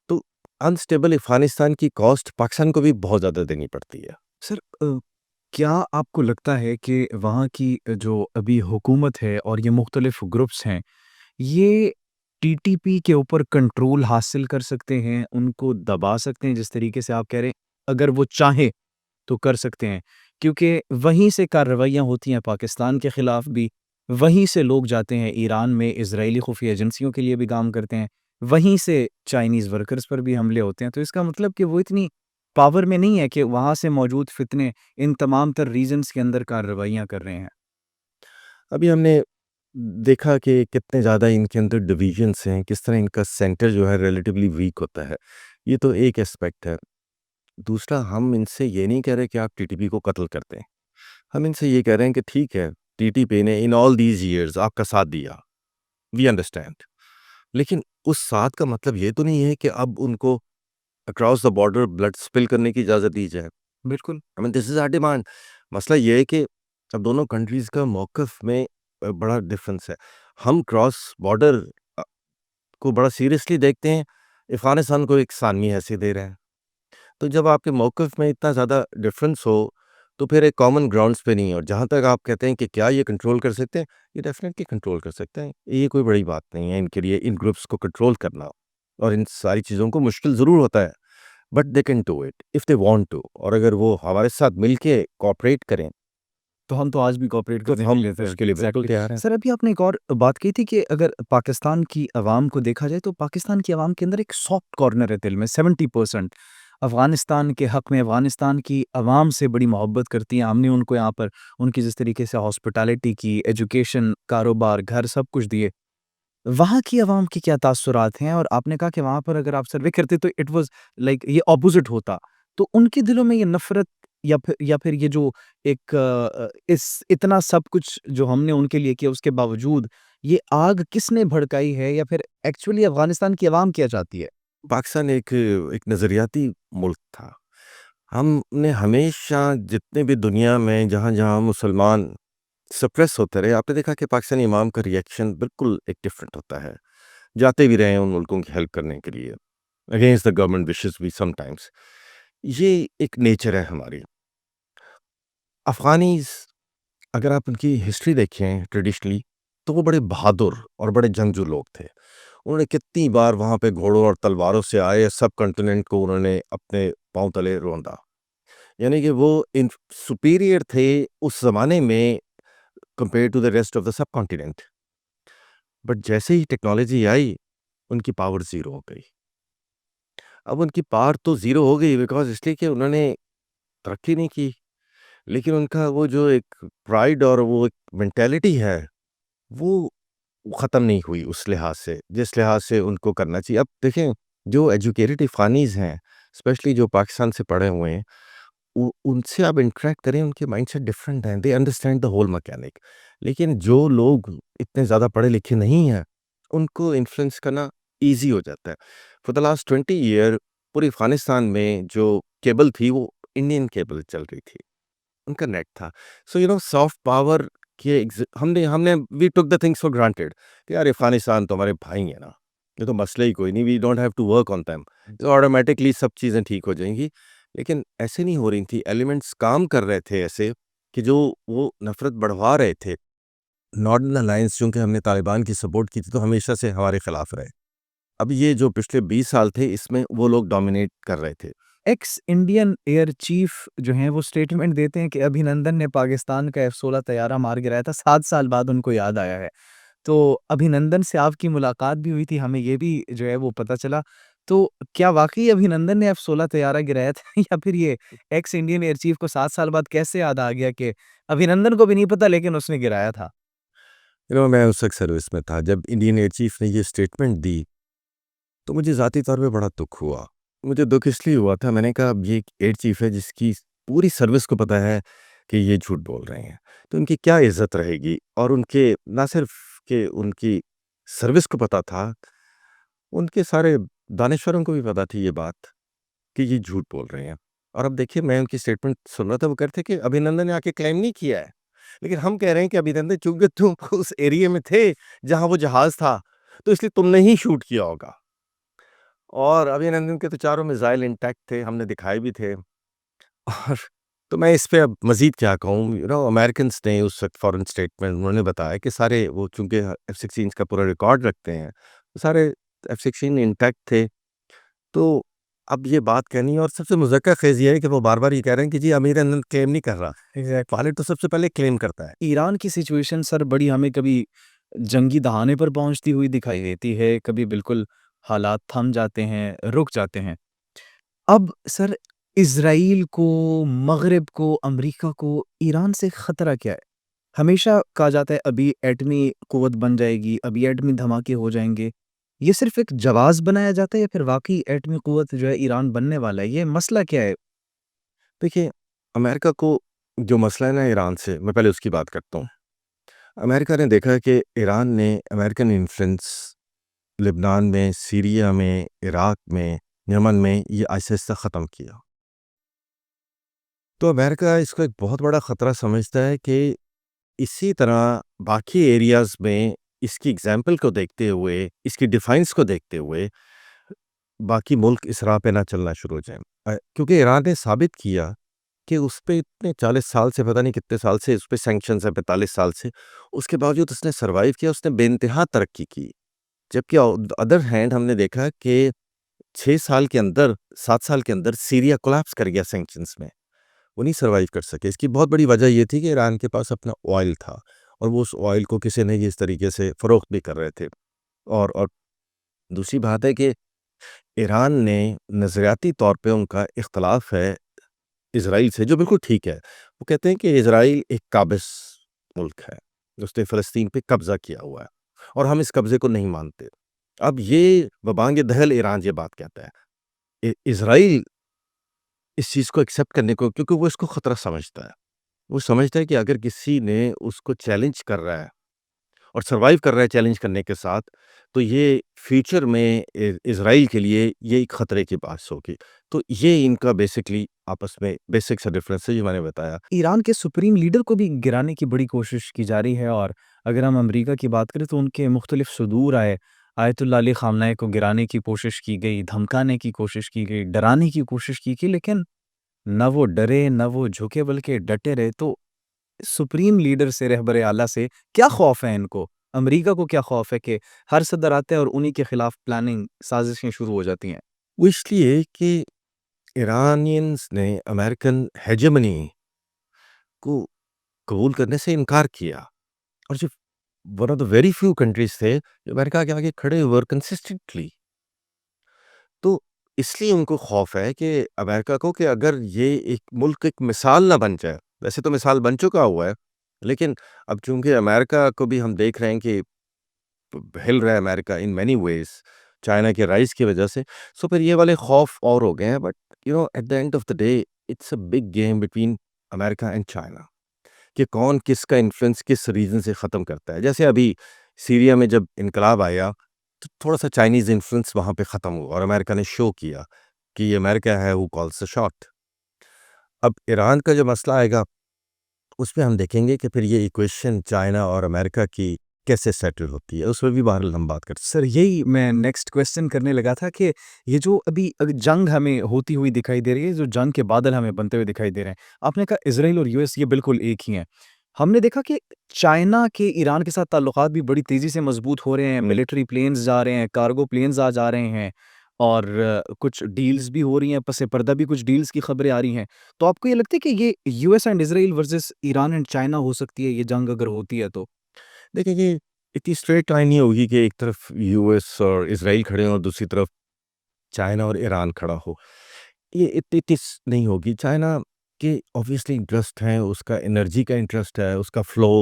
تو انسٹیبل افغانستان کی کاسٹ پاکستان کو بھی بہت زیادہ دینی پڑتی ہے. سر کیا آپ کو لگتا ہے کہ وہاں کی جو ابھی حکومت ہے اور یہ مختلف گروپس ہیں یہ ٹی ٹی پی کے اوپر کنٹرول حاصل کر سکتے ہیں، ان کو دبا سکتے ہیں جس طریقے سے آپ کہہ رہے ہیں، اگر وہ چاہیں تو کر سکتے ہیں؟ کیونکہ وہیں سے کارروائیاں ہوتی ہیں پاکستان کے خلاف بھی، وہیں سے لوگ جاتے ہیں ایران میں اسرائیلی خفیہ ایجنسیوں کے لیے بھی کام کرتے ہیں، وہیں سے چائنیز ورکرز پر بھی حملے ہوتے ہیں. تو اس کا مطلب کہ وہ اتنی پاور میں نہیں ہے کہ وہاں سے موجود فتنے ان تمام تر ریزنز کے اندر کارروائیاں کر رہے ہیں. ابھی ہم نے دیکھا کہ کتنے زیادہ ان کے اندر ڈویژنس ہیں، کس طرح ان کا سینٹر جو ہے ریلیٹیولی ویک ہوتا ہے. یہ تو ایک اسپیکٹ ہے. دوسرا، ہم ان سے یہ نہیں کہہ رہے کہ آپ ٹی ٹی پی کو قتل کر دیں. ہم ان سے یہ کہہ رہے ہیں کہ ٹھیک ہے، ٹی ٹی پی نے ان آل دیز ایئرز آپ کا ساتھ دیا، وی انڈرسٹینڈ، لیکن اس ساتھ کا مطلب یہ تو نہیں ہے کہ اب ان کو اکراس دا بارڈر بلڈ سپل کرنے کی اجازت دی جائے. بالکل. دس از آر ڈیمانڈ. مسئلہ یہ ہے کہ اب دونوں کنٹریز کا موقف میں بڑا ڈفرنس ہے. ہم کراس بارڈر کو بڑا سیریسلی دیکھتے ہیں، افغانستان کو ایک ثانوی حیثیت دے رہے ہیں. تو جب آپ کے موقف میں اتنا زیادہ ڈفرنس ہو تو پھر ایک کامن گراؤنڈز پہ نہیں ہے. اور جہاں تک آپ کہتے ہیں کہ کیا یہ کنٹرول کر سکتے ہیں، یہ ڈیفینیٹلی کنٹرول کر سکتے ہیں. یہ کوئی بڑی بات نہیں ہے ان کے لیے ان گروپس کو کنٹرول کرنا، اور ان ساری چیزوں کو مشکل ضرور ہوتا ہے، but they can do it if they want to. اور اگر وہ ہمارے ساتھ مل کے کوآپریٹ کریں تو ہم تو آج بھی کوآپریٹ تو کرنے ہم کے لیے اس کے لیے بالکل تیار ہیں. سر ابھی آپ نے ایک اور بات کی تھی کہ اگر پاکستان کی عوام کو دیکھا جائے تو پاکستان کی عوام کے اندر ایک سافٹ کارنر ہے دل میں. 70% افغانستان کے حق میں، افغانستان کی عوام سے بڑی محبت کرتی ہیں. ہم نے ان کو یہاں پر ان کی جس طریقے سے ہاسپٹیلٹی کی، ایجوکیشن، کاروبار، گھر سب کچھ دیے. وہاں کی عوام کی کیا تاثرات ہیں؟ اور آپ نے کہا کہ وہاں پر اگر آپ سروے کرتے تو اٹ واز لائک یہ اپوزٹ ہوتا، تو ان کے دلوں میں یہ نفرت یا پھر یہ جو ایک اس اتنا سب کچھ جو ہم نے ان کے لیے کیا اس کے باوجود یہ آگ کس نے بھڑکائی ہے، یا پھر ایکچولی افغانستان کی عوام کیا چاہتی ہے؟ پاکستان ایک نظریاتی ملک تھا. ہم نے ہمیشہ جتنے بھی دنیا میں جہاں جہاں مسلمان سپریس ہوتے رہے، آپ نے دیکھا کہ پاکستانی امام کا ریئیکشن بالکل ایک ڈفرینٹ ہوتا ہے. جاتے بھی رہے ہیں ان ملکوں کی ہیلپ کرنے کے لیے، اگینسٹ دا گورنمنٹ وشز بھی سم ٹائمس. یہ ایک نیچر ہے ہماری. افغانیز اگر آپ ان کی ہسٹری دیکھیں ٹریڈیشنلی تو وہ بڑے بہادر اور بڑے جنگجو لوگ تھے. انہوں نے کتنی بار وہاں پہ گھوڑوں اور تلواروں سے آئے سب کنٹیننٹ کو انہوں نے اپنے پاؤں تلے روندا. یعنی کہ وہ سپیریئر تھے اس زمانے میں compare to the rest of the subcontinent. But جیسے ہی ٹیکنالوجی آئی ان کی پاور زیرو ہو گئی. اب ان کی پاور تو زیرو ہو گئی بیکاز اس لیے کہ انہوں نے ترقی نہیں کی، لیکن ان کا وہ جو ایک پرائیڈ اور وہ ایک مینٹیلٹی ہے وہ ختم نہیں ہوئی اس لحاظ سے جس لحاظ سے ان کو کرنا چاہیے. اب دیکھیں جو ایجوکیٹڈ افغانیز ہیں اسپیشلی جو پاکستان سے پڑھے ہوئے ہیں، ان سے آپ انٹریکٹ کریں ان کے مائنڈ سیٹ ڈفرینٹ ہیں، they understand the whole mechanic. لیکن جو لوگ اتنے زیادہ پڑھے لکھے نہیں ہیں ان کو انفلوئنس کرنا ایزی ہو جاتا ہے. فور دا لاسٹ 20 ایئر پوری افغانستان میں جو کیبل تھی وہ انڈین کیبل چل رہی تھی، ان کا نیٹ تھا. سو سافٹ پاور کے ہم نے وی ٹک دا تھنگس فار گرانٹیڈ کہ یار افغانستان تو ہمارے بھائی ہیں نا، یہ تو مسئلہ ہی کوئی نہیں، we don't have to work on them, تو آٹومیٹکلی سب چیزیں ٹھیک ہو جائیں گی. لیکن ایسے نہیں ہو رہی تھی. ایلیمنٹس کام کر رہے تھے ایسے کہ جو وہ نفرت بڑھوا رہے تھے. نارڈن الائنس چونکہ ہم نے طالبان کی سپورٹ کی تھی تو ہمیشہ سے ہمارے خلاف رہے. اب یہ جو پچھلے 20 سال تھے اس میں وہ لوگ ڈومینیٹ کر رہے تھے. ایکس انڈین ایئر چیف جو ہیں وہ سٹیٹمنٹ دیتے ہیں کہ ابھینندن نے پاکستان کا F-16 طیارہ مار گرایا تھا، 7 سال بعد ان کو یاد آیا ہے. تو ابھینندن سے آپ کی ملاقات بھی ہوئی تھی، ہمیں یہ بھی جو ہے وہ پتہ چلا. تو کیا واقعی ابھینندن نے F-16 طیارہ گرایا تھا یا پھر یہ ایکس انڈین ایئر چیف کو 7 سال بعد کیسے یاد آ گیا کہ ابھینندن کو بھی نہیں پتا لیکن اس نے گرایا تھا؟ میں اس وقت سروس میں تھا جب انڈین ایئر چیف نے یہ سٹیٹمنٹ دی تو مجھے ذاتی طور پہ بڑا دکھ ہوا. مجھے دکھ اس لیے ہوا تھا، میں نے کہا اب یہ ایک ایئر چیف ہے جس کی پوری سروس کو پتہ ہے کہ یہ جھوٹ بول رہے ہیں، تو ان کی کیا عزت رہے گی. اور ان کے نہ صرف کہ ان کی سروس کو پتہ تھا، ان کے سارے دانشوروں کو بھی پتہ تھی یہ بات کہ یہ جھوٹ بول رہے ہیں. اور اب دیکھیے میں ان کی سٹیٹمنٹ سن رہا تھا، وہ کہتے کہ ابھینندن نے آ کے کلیم نہیں کیا ہے، لیکن ہم کہہ رہے ہیں کہ ابھینندن چونکہ تم اس ایریا میں تھے جہاں وہ جہاز تھا تو اس لیے تم نے ہی شوٹ کیا ہوگا. اور ابھینندن کے تو چاروں میزائل انٹیکٹ تھے، ہم نے دکھائے بھی تھے. اور تو میں اس پہ اب مزید کیا کہوں. امریکنس نے اس وقت فورن اسٹیٹمنٹ انہوں نے بتایا کہ سارے وہ چونکہ F-16 کا پورا ریکارڈ رکھتے ہیں، سارے F-16 انٹیکٹ تھے. تو اب یہ بات کہنی ہے، اور سب سے مذکر خیز یہ ہے کہ وہ بار بار یہ کہہ رہے ہیں کہ جی ابھینندن کلیم نہیں کر رہا. پائلٹ تو سب سے پہلے کلیم کرتا ہے. ایران کی سچویشن سر بڑی ہمیں کبھی جنگی دہانے پر پہنچتی ہوئی دکھائی دیتی ہے، کبھی بالکل حالات تھم جاتے ہیں، رک جاتے ہیں. اب سر اسرائیل کو، مغرب کو، امریکہ کو ایران سے خطرہ کیا ہے؟ ہمیشہ کہا جاتا ہے ابھی ایٹمی قوت بن جائے گی، ابھی ایٹمی دھماکے ہو جائیں گے. یہ صرف ایک جواز بنایا جاتا ہے یا پھر واقعی ایٹمی قوت جو ہے ایران بننے والا ہے؟ یہ مسئلہ کیا ہے؟ دیکھیے امریکہ کو جو مسئلہ ہے نا ایران سے، میں پہلے اس کی بات کرتا ہوں. امریکہ نے دیکھا کہ ایران نے امریکن انفلوئنس لبنان میں، سیریا میں، عراق میں، یمن میں یہ آہستہ آہستہ ختم کیا. تو امریکہ اس کو ایک بہت بڑا خطرہ سمجھتا ہے کہ اسی طرح باقی ایریاز میں اس کی اگزامپل کو دیکھتے ہوئے، اس کی ڈیفائنس کو دیکھتے ہوئے باقی ملک اس راہ پہ نہ چلنا شروع ہو جائیں. کیونکہ ایران نے ثابت کیا کہ اس پہ اتنے 40 سال سے، پتہ نہیں کتنے سال سے اس پہ سینکشنز ہیں، 45 سال سے، اس کے باوجود اس نے سروائیو کیا، اس نے بے انتہا ترقی کی. جبکہ ادر ہینڈ ہم نے دیکھا کہ 6 سال کے اندر، 7 سال کے اندر سیریا کولیپس کر گیا سینکشنز میں، وہ نہیں سروائیو کر سکے. اس کی بہت بڑی وجہ یہ تھی کہ ایران کے پاس اپنا آئل تھا اور وہ اس آئل کو کسی نے اس طریقے سے فروخت بھی کر رہے تھے. اور دوسری بات ہے کہ ایران نے نظریاتی طور پہ ان کا اختلاف ہے اسرائیل سے، جو بالکل ٹھیک ہے. وہ کہتے ہیں کہ اسرائیل ایک قابض ملک ہے، اس نے فلسطین پہ قبضہ کیا ہوا ہے اور ہم اس قبضے کو نہیں مانتے. اب یہ ببانگ دہل ایران یہ بات کہتا ہے، اسرائیل اس چیز کو ایکسیپٹ کرنے کو، کیونکہ وہ اس کو خطرہ سمجھتا ہے. وہ سمجھتا ہے کہ اگر کسی نے اس کو چیلنج کر رہا ہے اور سروائیو کر رہا ہے چیلنج کرنے کے ساتھ، تو یہ فیوچر میں اسرائیل کے لیے یہ ایک خطرے کی بات ہوگی. تو یہ ان کا بیسکلی آپس میں بیسک سا ڈفرینس ہے جو میں نے بتایا. ایران کے سپریم لیڈر کو بھی گرانے کی بڑی کوشش کی جا رہی ہے، اور اگر ہم امریکہ کی بات کریں تو ان کے مختلف صدور آئے. آیت اللہ علی خامنہ کو گرانے کی کوشش کی گئی، دھمکانے کی کوشش کی گئی، ڈرانے کی کوشش کی گئی، لیکن نہ وہ ڈرے نہ وہ جھکے بلکہ ڈٹے رہے. تو سپریم لیڈر سے، رہبر اعلیٰ سے کیا خوف ہے ان کو؟ امریکہ کو کیا خوف ہے کہ ہر صدر آتے ہیں اور انہی کے خلاف پلاننگ، سازشیں شروع ہو جاتی ہیں؟ وہ اس لیے کہ ایرانینز نے امریکن ہیجمنی کو قبول کرنے سے انکار کیا، اور جو one of the very few countries تھے جو امریکہ کے آگے کھڑے ہوئے کنسسٹنٹلی. تو اس لیے ان کو خوف ہے کہ امریکہ کو کہ اگر یہ ایک ملک ایک مثال نہ بن جائے. ویسے تو مثال بن چکا ہوا ہے، لیکن اب چونکہ امریکہ کو بھی ہم دیکھ رہے ہیں کہ ہل رہا ہے امریکہ ان مینی ویز چائنا کے رائز کی وجہ سے. سو پھر یہ والے خوف اور ہو گئے ہیں. But at the end of the day it's a big game between America and China کہ کون کس کا انفلوئنس کس ریزن سے ختم کرتا ہے. جیسے ابھی سیریا میں جب انقلاب آیا تو تھوڑا سا چائنیز انفلوئنس وہاں پہ ختم ہوا اور امریکہ نے شو کیا کہ یہ امریکہ ہے ہو کالز دا شاٹ. اب ایران کا جو مسئلہ آئے گا اس پہ ہم دیکھیں گے کہ پھر یہ ایکویشن چائنا اور امریکہ کی کیسے سیٹل ہوتی ہے، اس میں بھی بہرحال ہم بات کرتے ہیں. سر یہی میں نیکسٹ کویسچن کرنے لگا تھا کہ یہ جو ابھی جنگ ہمیں ہوتی ہوئی دکھائی دے رہی ہے، جو جنگ کے بادل ہمیں بنتے ہوئے دکھائی دے رہے ہیں، آپ نے کہا اسرائیل اور US یہ بالکل ایک ہی ہیں. ہم نے دیکھا کہ چائنا کے ایران کے ساتھ تعلقات بھی بڑی تیزی سے مضبوط ہو رہے ہیں، ملٹری پلینز جا رہے ہیں، کارگو پلینز جا رہے ہیں، اور کچھ ڈیلز بھی ہو رہی ہیں، پس پردہ بھی کچھ ڈیلز کی خبریں آ رہی ہیں. تو آپ کو یہ لگتا ہے کہ یہ U S and Israel versus Iran and China ہو سکتی ہے یہ جنگ اگر ہوتی ہے تو؟ دیکھیں یہ اتنی اسٹریٹ لائن نہیں ہوگی کہ ایک طرف یو ایس اور اسرائیل کھڑے ہوں اور دوسری طرف چائنا اور ایران کھڑا ہو. یہ اتنی نہیں ہوگی. چائنا کے آبویسلی انٹرسٹ ہیں، اس کا انرجی کا انٹرسٹ ہے، اس کا فلو،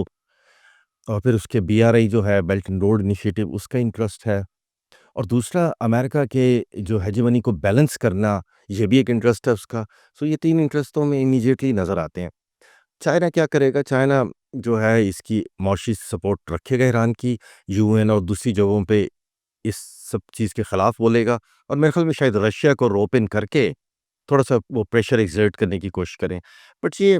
اور پھر اس کے بی آر آئی جو ہے بیلٹ اینڈ روڈ انیشیٹو، اس کا انٹرسٹ ہے. اور دوسرا امریکہ کے جو ہیجمنی کو بیلنس کرنا، یہ بھی ایک انٹرسٹ ہے اس کا. سو یہ تین انٹرسٹوں میں امیجیٹلی نظر آتے ہیں. چائنا کیا کرے گا؟ چائنا جو ہے اس کی معاشی سپورٹ رکھے گا ایران کی، یو این اور دوسری جگہوں پہ اس سب چیز کے خلاف بولے گا، اور میرے خیال میں شاید رشیا کو روپ ان کر کے تھوڑا سا وہ پریشر ایگزرٹ کرنے کی کوشش کریں. بٹ یہ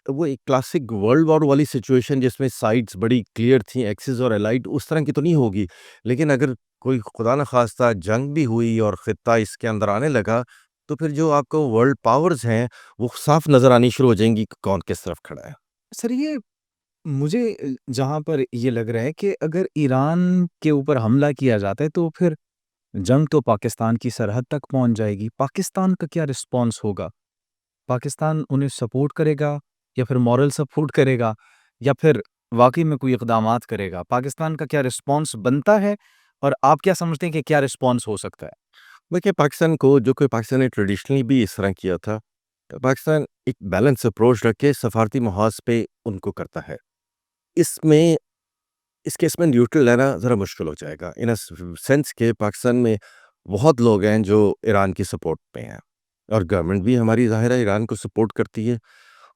وہ ایک کلاسک ورلڈ وار والی سچویشن جس میں سائڈز بڑی کلیئر تھیں، ایکسس اور الائٹ، اس طرح کی تو نہیں ہوگی. لیکن اگر کوئی خدا نخواستہ جنگ بھی ہوئی اور خطہ اس کے اندر آنے لگا، تو پھر جو آپ کو ورلڈ پاورز ہیں وہ صاف نظر آنی شروع ہو جائیں گی کہ کون کس طرف کھڑا ہے. سر یہ مجھے جہاں پر یہ لگ رہا ہے کہ اگر ایران کے اوپر حملہ کیا جاتا ہے تو پھر جنگ تو پاکستان کی سرحد تک پہنچ جائے گی. پاکستان کا کیا رسپانس ہوگا؟ پاکستان انہیں سپورٹ کرے گا یا پھر مورل سپورٹ کرے گا یا پھر واقعی میں کوئی اقدامات کرے گا؟ پاکستان کا کیا رسپانس بنتا ہے اور آپ کیا سمجھتے ہیں کہ کیا رسپانس ہو سکتا ہے؟ دیکھیے پاکستان کو، جو کہ پاکستان نے ٹریڈیشنلی بھی اس طرح کیا تھا، پاکستان ایک بیلنس اپروچ رکھ کے سفارتی محاذ پہ ان کو کرتا ہے. اس میں اس کیس میں نیوٹرل رہنا ذرا مشکل ہو جائے گا، ان سینس کہ پاکستان میں بہت لوگ ہیں جو ایران کی سپورٹ پہ ہیں، اور گورنمنٹ بھی ہماری ظاہر ہے ایران کو سپورٹ کرتی ہے.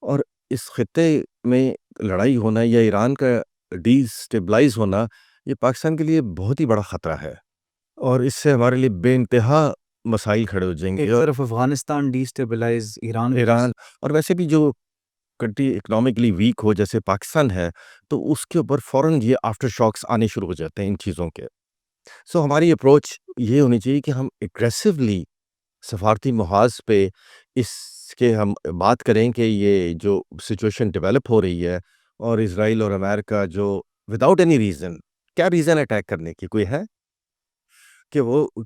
اور اس خطے میں لڑائی ہونا یا ایران کا ڈی اسٹیبلائز ہونا، یہ پاکستان کے لیے بہت ہی بڑا خطرہ ہے، اور اس سے ہمارے لیے بے انتہا مسائل کھڑے ہو جائیں گے. ایک طرف افغانستان ڈیسٹیبلائز، ایران اور ویسے بھی جو کنٹری اکنامکلی ویک ہو جیسے پاکستان ہے، تو اس کے اوپر فوراً یہ آفٹر شاکس آنے شروع ہو جاتے ہیں ان چیزوں کے. سو ہماری اپروچ یہ ہونی چاہیے کہ ہم اگریسولی سفارتی محاذ پہ اس کے ہم بات کریں کہ یہ جو سچویشن ڈیولپ ہو رہی ہے، اور اسرائیل اور امریکہ جو وداؤٹ اینی ریزن، کیا ریزن اٹیک کرنے کی کوئی ہے کہ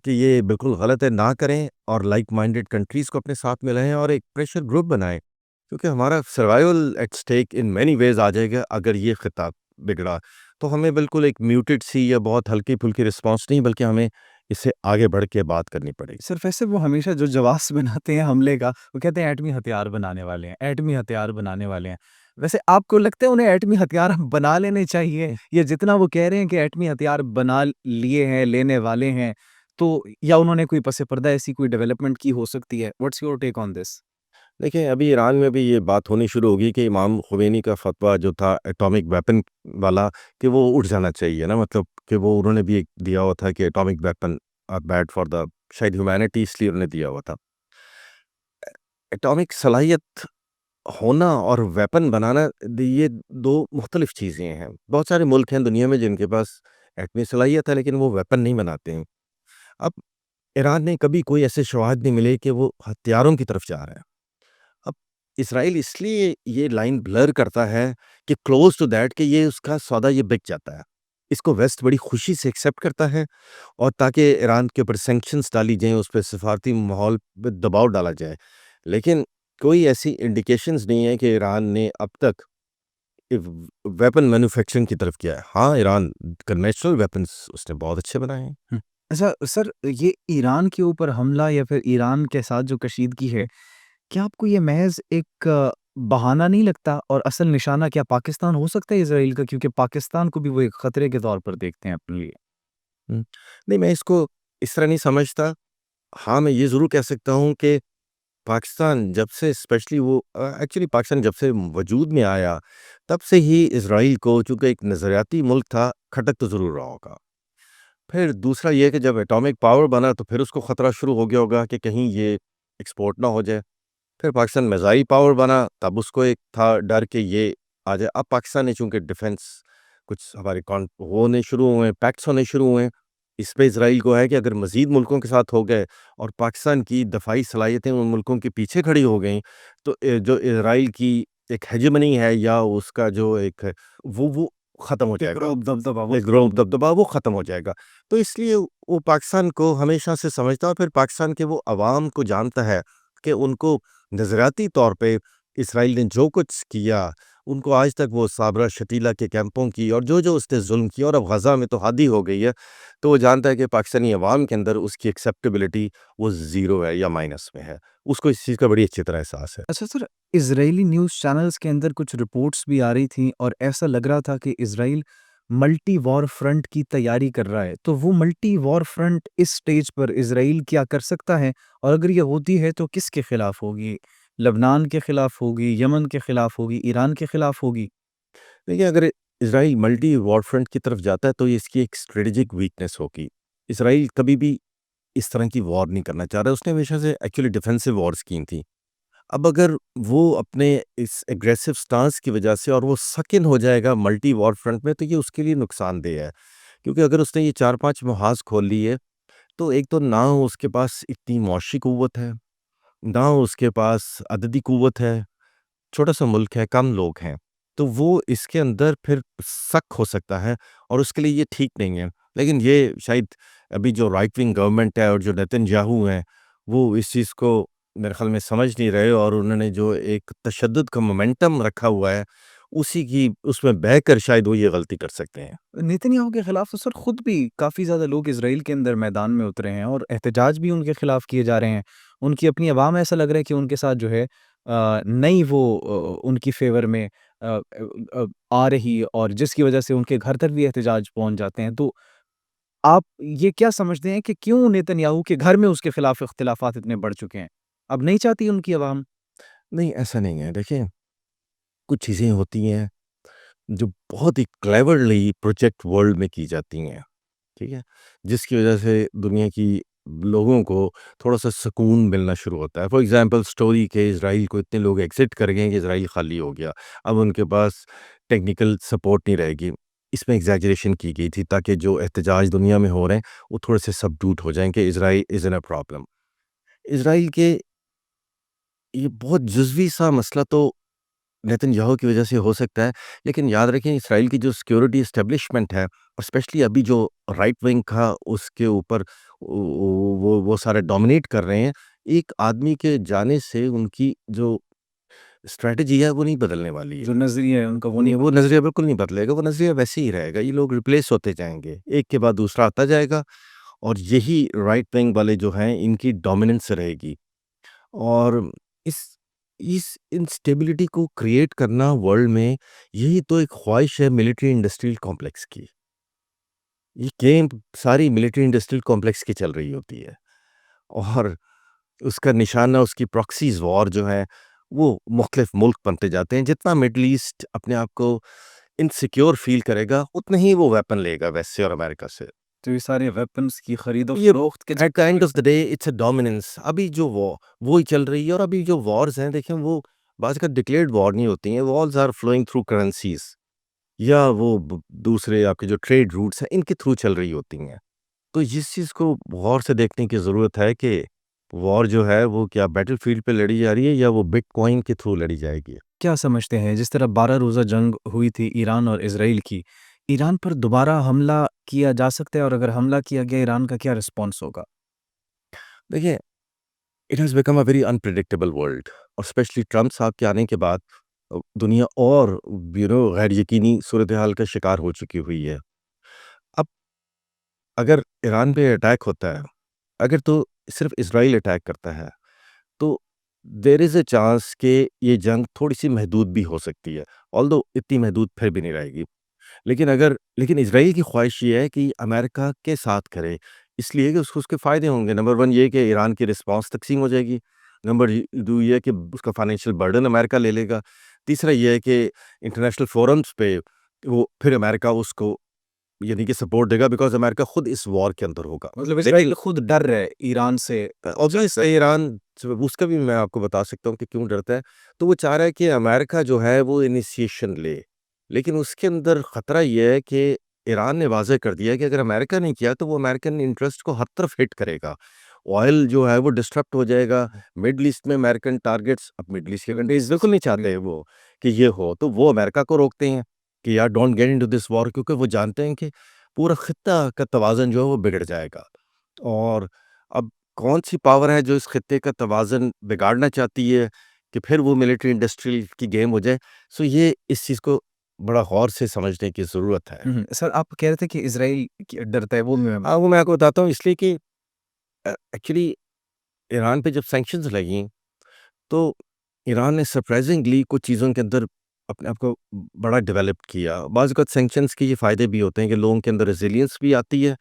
یہ بالکل غلط ہے، نہ کریں، اور لائک مائنڈڈ کنٹریز کو اپنے ساتھ ملائیں اور ایک پریشر گروپ بنائیں، کیونکہ ہمارا survival at stake in many ways آ جائے گا. اگر یہ خطہ بگڑا تو ہمیں بالکل ایک میوٹڈ سی یا بہت ہلکی پھلکی رسپانس نہیں، بلکہ ہمیں اس سے آگے بڑھ کے بات کرنی پڑے گی. صرف ایسے وہ ہمیشہ جو جواز بناتے ہیں حملے کا، وہ کہتے ہیں ایٹمی ہتھیار بنانے والے ہیں، ایٹمی ہتھیار بنانے والے ہیں. ویسے آپ کو لگتا ہے انہیں ایٹمی ہتھیار بنا لینے چاہیے، یا جتنا وہ کہہ رہے ہیں کہ ایٹمی ہتھیار بنا لیے ہیں، لینے والے ہیں، تو یا انہوں نے کوئی پس پردہ ایسی کوئی ڈیولپمنٹ کی ہو سکتی ہے؟ واٹس یور ٹیک آن دس؟ دیکھیں ابھی ایران میں بھی یہ بات ہونی شروع ہوگی کہ امام خمینی کا فتویٰ جو تھا ایٹامک ویپن والا، کہ وہ اٹھ جانا چاہیے نا، مطلب کہ وہ انہوں نے بھی ایک دیا ہوا تھا کہ atomic weapon are bad for the شاید ہیومینٹی، اس لیے انہوں نے دیا ہوا تھا. ایٹامک صلاحیت ہونا اور ویپن بنانا، یہ دو مختلف چیزیں ہیں. بہت سارے ملک ہیں دنیا میں جن کے پاس ایٹمی صلاحیت ہے لیکن وہ ویپن نہیں بناتے ہیں. اب ایران نے کبھی کوئی ایسے شواہد نہیں ملے کہ وہ ہتھیاروں کی طرف جا رہا ہے. اب اسرائیل اس لیے یہ لائن بلر کرتا ہے کہ کلوز ٹو دیٹ، کہ یہ اس کا سودا یہ بک جاتا ہے، اس کو ویسٹ بڑی خوشی سے ایکسیپٹ کرتا ہے، اور تاکہ ایران کے اوپر سینکشنز ڈالی جائیں، اس پہ سفارتی ماحول پہ دباؤ ڈالا جائے. لیکن کوئی ایسی انڈیکیشنز نہیں ہے کہ ایران نے اب تک ویپن مینوفیکچرنگ کی طرف کیا ہے. ہاں، ایران کنوینشنل ویپنز اس نے بہت اچھے بنائے ہیں. اچھا سر، یہ ایران کے اوپر حملہ یا پھر ایران کے ساتھ جو کشیدگی ہے، کیا آپ کو یہ محض ایک بہانہ نہیں لگتا، اور اصل نشانہ کیا پاکستان ہو سکتا ہے اسرائیل کا؟ کیونکہ پاکستان کو بھی وہ ایک خطرے کے طور پر دیکھتے ہیں اپنے لیے. نہیں، میں اس کو اس طرح نہیں سمجھتا. ہاں، میں یہ ضرور کہہ سکتا ہوں کہ پاکستان جب سے اسپیشلی وہ ایکچولی پاکستان جب سے وجود میں آیا، تب سے ہی اسرائیل کو، چونکہ ایک نظریاتی ملک تھا، کھٹک تو ضرور رہا ہوگا. پھر دوسرا یہ کہ جب ایٹامک پاور بنا تو پھر اس کو خطرہ شروع ہو گیا ہوگا کہ کہیں یہ ایکسپورٹ نہ ہو جائے. پھر پاکستان میزائل پاور بنا، تب اس کو ایک تھا ڈر کہ یہ آ جائے. اب پاکستان نے چونکہ ڈیفنس کچھ ہمارے ہونے شروع ہوئے ہیں، پیکٹس ہونے شروع ہوئے ہیں، اس پہ اسرائیل کو ہے کہ اگر مزید ملکوں کے ساتھ ہو گئے اور پاکستان کی دفاعی صلاحیتیں ان ملکوں کے پیچھے کھڑی ہو گئیں، تو جو اسرائیل کی ایک ہیجمنی ہے یا اس کا جو ایک وہ ختم ہو جائے گا، ایک گروہ دبدبا وہ ختم ہو جائے گا. تو اس لیے وہ پاکستان کو ہمیشہ سے سمجھتا ہے، اور پھر پاکستان کے وہ عوام کو جانتا ہے کہ ان کو نظریاتی طور پہ اسرائیل نے جو کچھ کیا، ان کو آج تک وہ صابرہ شتیلہ کے کیمپوں کی اور جو اس نے ظلم کیا، اور اب غزہ میں تو حادی ہو گئی ہے، تو وہ جانتا ہے کہ پاکستانی عوام کے اندر اس کی ایکسیپٹیبلٹی وہ زیرو ہے یا مائنس میں ہے. اس کو اس چیز کا بڑی اچھی طرح احساس ہے. اچھا سر، اسرائیلی نیوز چینلز کے اندر کچھ رپورٹس بھی آ رہی تھیں اور ایسا لگ رہا تھا کہ اسرائیل ملٹی وار فرنٹ کی تیاری کر رہا ہے، تو وہ ملٹی وار فرنٹ اس سٹیج پر اسرائیل کیا کر سکتا ہے، اور اگر یہ ہوتی ہے تو کس کے خلاف ہوگی؟ لبنان کے خلاف ہوگی، یمن کے خلاف ہوگی، ایران کے خلاف ہوگی؟ دیکھیے، اگر اسرائیل ملٹی وار فرنٹ کی طرف جاتا ہے تو یہ اس کی ایک اسٹریٹجک ویکنس ہوگی. اسرائیل کبھی بھی اس طرح کی وار نہیں کرنا چاہ رہا، اس نے ہمیشہ سے ایکچولی ڈیفینسو وارز کی تھیں. اب اگر وہ اپنے اس ایگریسو سٹانس کی وجہ سے اور وہ سکن ہو جائے گا ملٹی وار فرنٹ میں، تو یہ اس کے لیے نقصان دہ ہے. کیونکہ اگر اس نے یہ 4-5 محاذ کھول لیے، تو ایک تو نہ اس کے پاس اتنی معاشی قوت ہے، نہ اس کے پاس عددی قوت ہے، چھوٹا سا ملک ہے، کم لوگ ہیں، تو وہ اس کے اندر پھر سک ہو سکتا ہے، اور اس کے لیے یہ ٹھیک نہیں ہے. لیکن یہ شاید ابھی جو رائٹ ونگ گورنمنٹ ہے اور جو نیتن یاہو ہیں، وہ اس چیز کو میرے خیال میں سمجھ نہیں رہے، اور انہوں نے جو ایک تشدد کا مومنٹم رکھا ہوا ہے، اس میں بہہ کر شاید وہ یہ غلطی کر سکتے ہیں. نیتن یاہو کے خلاف تو سر خود بھی کافی زیادہ لوگ اسرائیل کے اندر میدان میں اترے ہیں اور احتجاج بھی ان کے خلاف کیے جا رہے ہیں. ان کی اپنی عوام ایسا لگ رہا ہے کہ ان کے ساتھ جو ہے نہیں وہ ان کی فیور میں آ رہی، اور جس کی وجہ سے ان کے گھر تک بھی احتجاج پہنچ جاتے ہیں. تو آپ یہ کیا سمجھتے ہیں کہ کیوں نیتن یاہو کے گھر میں اس کے خلاف اختلافات اتنے بڑھ چکے ہیں؟ اب نہیں چاہتی ان کی عوام؟ نہیں، ایسا نہیں ہے. دیکھیں، کچھ چیزیں ہوتی ہیں جو بہت ہی کلیورلی پروجیکٹ ورلڈ میں کی جاتی ہیں، ٹھیک ہے، جس کی وجہ سے دنیا کی لوگوں کو تھوڑا سا سکون ملنا شروع ہوتا ہے. فار ایگزامپل اسٹوری کہ اسرائیل کو اتنے لوگ ایگزٹ کر گئے کہ اسرائیل خالی ہو گیا، اب ان کے پاس ٹیکنیکل سپورٹ نہیں رہے گی. اس میں ایگزیجریشن کی گئی تھی تاکہ جو احتجاج دنیا میں ہو رہے ہیں وہ تھوڑے سے سبڈوٹ ہو جائیں کہ اسرائیل از این اے پرابلم. اسرائیل کے یہ بہت جزوی سا مسئلہ تو نیتن یاہو کی وجہ سے ہو سکتا ہے، لیکن یاد رکھیں اسرائیل کی جو سیکیورٹی اسٹیبلشمنٹ ہے، اور اسپیشلی ابھی جو رائٹ ونگ کا اس کے اوپر وہ سارے ڈومینیٹ کر رہے ہیں، ایک آدمی کے جانے سے ان کی جو اسٹریٹجی ہے وہ نہیں بدلنے والی ہے. جو نظریہ ہے ان کا وہ نہیں، نہیں وہ نظریہ بالکل نہیں بدلے گا، وہ نظریہ ویسے ہی رہے گا. یہ لوگ ریپلیس ہوتے جائیں گے، ایک کے بعد دوسرا آتا جائے گا، اور یہی رائٹ ونگ والے جو ہیں ان کی ڈومیننس رہے گی. اور اس اس انسٹیبلٹی کو کریٹ کرنا ورلڈ میں، یہی تو ایک خواہش ہے ملٹری انڈسٹریل کمپلیکس کی. یہ گیم ساری ملٹری انڈسٹریل کمپلیکس کی چل رہی ہوتی ہے، اور اس کا نشانہ اس کی پراکسیز وار جو ہے وہ مختلف ملک بنتے جاتے ہیں. جتنا مڈل ایسٹ اپنے آپ کو انسیکیور فیل کرے گا، اتنا ہی وہ ویپن لے گا ویسٹ سے اور امریکہ سے. تو یہ سارے ویپنز کی خرید و یہ فروخت کے at the end of the day it's a dominance. ابھی جو وہی چل رہی ہے، اور ابھی جو وارز ہیں دیکھیں، وہ بعض کا ڈکلیئرڈ وار نہیں ہوتی ہیں. Wars are flowing through currencies, یا وہ دوسرے آپ کے جو ٹریڈ روٹس ہیں ان کے تھرو چل رہی ہوتی ہیں. تو اس چیز کو غور سے دیکھنے کی ضرورت ہے کہ وار جو ہے وہ کیا بیٹل فیلڈ پہ لڑی جا رہی ہے یا وہ بٹ کوائن کے تھرو لڑی جائے گی. کیا سمجھتے ہیں جس طرح 12 روزہ جنگ ہوئی تھی ایران اور اسرائیل کی، ایران پر دوبارہ حملہ کیا جا سکتا ہے، اور اگر حملہ کیا گیا ایران کا کیا رسپانس ہوگا؟ دیکھیں، it has become a very unpredictable world, اور اسپیشلی ٹرمپ صاحب کے آنے کے بعد دنیا اور غیر یقینی صورتحال کا شکار ہو چکی ہوئی ہے. اب اگر ایران پہ اٹیک ہوتا ہے، اگر تو صرف اسرائیل اٹیک کرتا ہے، تو دیر از اے چانس کہ یہ جنگ تھوڑی سی محدود بھی ہو سکتی ہے، آلدو اتنی محدود پھر بھی نہیں رہے گی. لیکن اسرائیل کی خواہش یہ ہے کہ امریکہ کے ساتھ کرے، اس لیے کہ اس کو اس کے فائدے ہوں گے. نمبر 1 یہ کہ ایران کی رسپانس تقسیم ہو جائے گی. نمبر 2 یہ کہ اس کا فائنینشیل برڈن امریکہ لے لے گا. تیسرا یہ ہے کہ انٹرنیشنل فورمز پہ وہ پھر امریکہ اس کو یعنی کہ سپورٹ دے گا، بیکاز امریکہ خود اس وار کے اندر ہوگا. مطلب اسرائیل خود ڈر رہے ایران سے. ایران اس کا بھی میں آپ کو بتا سکتا ہوں کہ کیوں ڈرتا ہے. تو وہ چاہ رہا ہے کہ امریکہ جو ہے وہ انیشیشن لے، لیکن اس کے اندر خطرہ یہ ہے کہ ایران نے واضح کر دیا کہ اگر امریکہ نے کیا تو وہ امریکن انٹرسٹ کو ہر طرف ہٹ کرے گا. آئل جو ہے وہ ڈسٹرپٹ ہو جائے گا. مڈل ایسٹ میں امریکن ٹارگٹس، اب مڈل ایسٹ کے کنٹریز بالکل نہیں چاہتے وہ کہ یہ ہو، تو وہ امریکہ کو روکتے ہیں کہ یار ڈونٹ گیٹ انٹو دس وار، کیونکہ وہ جانتے ہیں کہ پورا خطہ کا توازن جو ہے وہ بگڑ جائے گا. اور اب کون سی پاور ہے جو اس خطے کا توازن بگاڑنا چاہتی ہے کہ پھر وہ ملٹری انڈسٹریل کی گیم ہو جائے؟ سو یہ اس چیز کو بڑا غور سے سمجھنے کی ضرورت ہے. سر آپ کہہ رہے تھے کہ اسرائیل ڈرتا ہے، وہ وہ میں آپ کو بتاتا ہوں، اس لیے کہ ایکچولی ایران پہ جب سینکشنز لگیں تو ایران نے سرپرائزنگلی کچھ چیزوں کے اندر اپنے آپ کو بڑا ڈیولپ کیا. بعض اوقات سینکشنز کے یہ فائدے بھی ہوتے ہیں کہ لوگوں کے اندر ریزیلینس بھی آتی ہے،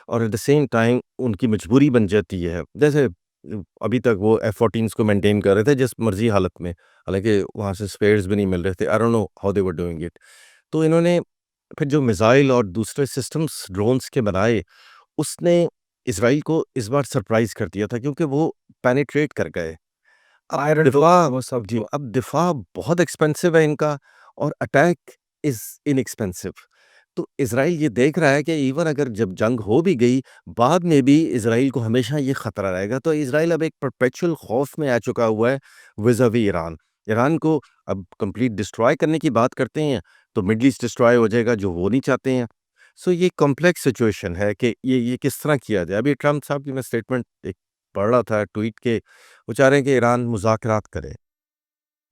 اور ایٹ دا سیم ٹائم ان کی مجبوری بن جاتی ہے. جیسے ابھی تک وہ F-14s کو مینٹین کر رہے تھے جس مرضی حالت میں، حالانکہ وہاں سے اسپیئرز بھی نہیں مل رہے تھے. I don't know how they were doing it. تو انہوں نے پھر جو میزائل اور دوسرے سسٹمز ڈرونز کے بنائے، اس نے اسرائیل کو اس بار سرپرائز کر دیا تھا، کیونکہ وہ پینیٹریٹ کر گئے. اب آئرن دفاع وہ سب جی اب دفاع بہت ایکسپینسو ہے ان کا، اور اٹیک از انیکسپینسو. تو اسرائیل یہ دیکھ رہا ہے کہ ایون اگر جب جنگ ہو بھی گئی، بعد میں بھی اسرائیل کو ہمیشہ یہ خطرہ رہے گا. تو اسرائیل اب ایک پرپیچول خوف میں آ چکا ہوا ہے ویزاوی ایران. ایران کو اب کمپلیٹ ڈسٹرائے کرنے کی بات کرتے ہیں تو مڈل ایسٹ ڈسٹرائے ہو جائے گا، جو وہ نہیں چاہتے ہیں. سو یہ کمپلیکس سچویشن ہے کہ یہ کس طرح کیا جائے. ابھی ٹرمپ صاحب کی میں اسٹیٹمنٹ ایک پڑھ رہا تھا ٹویٹ کے، وہ چاہ رہے ہیں کہ ایران مذاکرات کرے،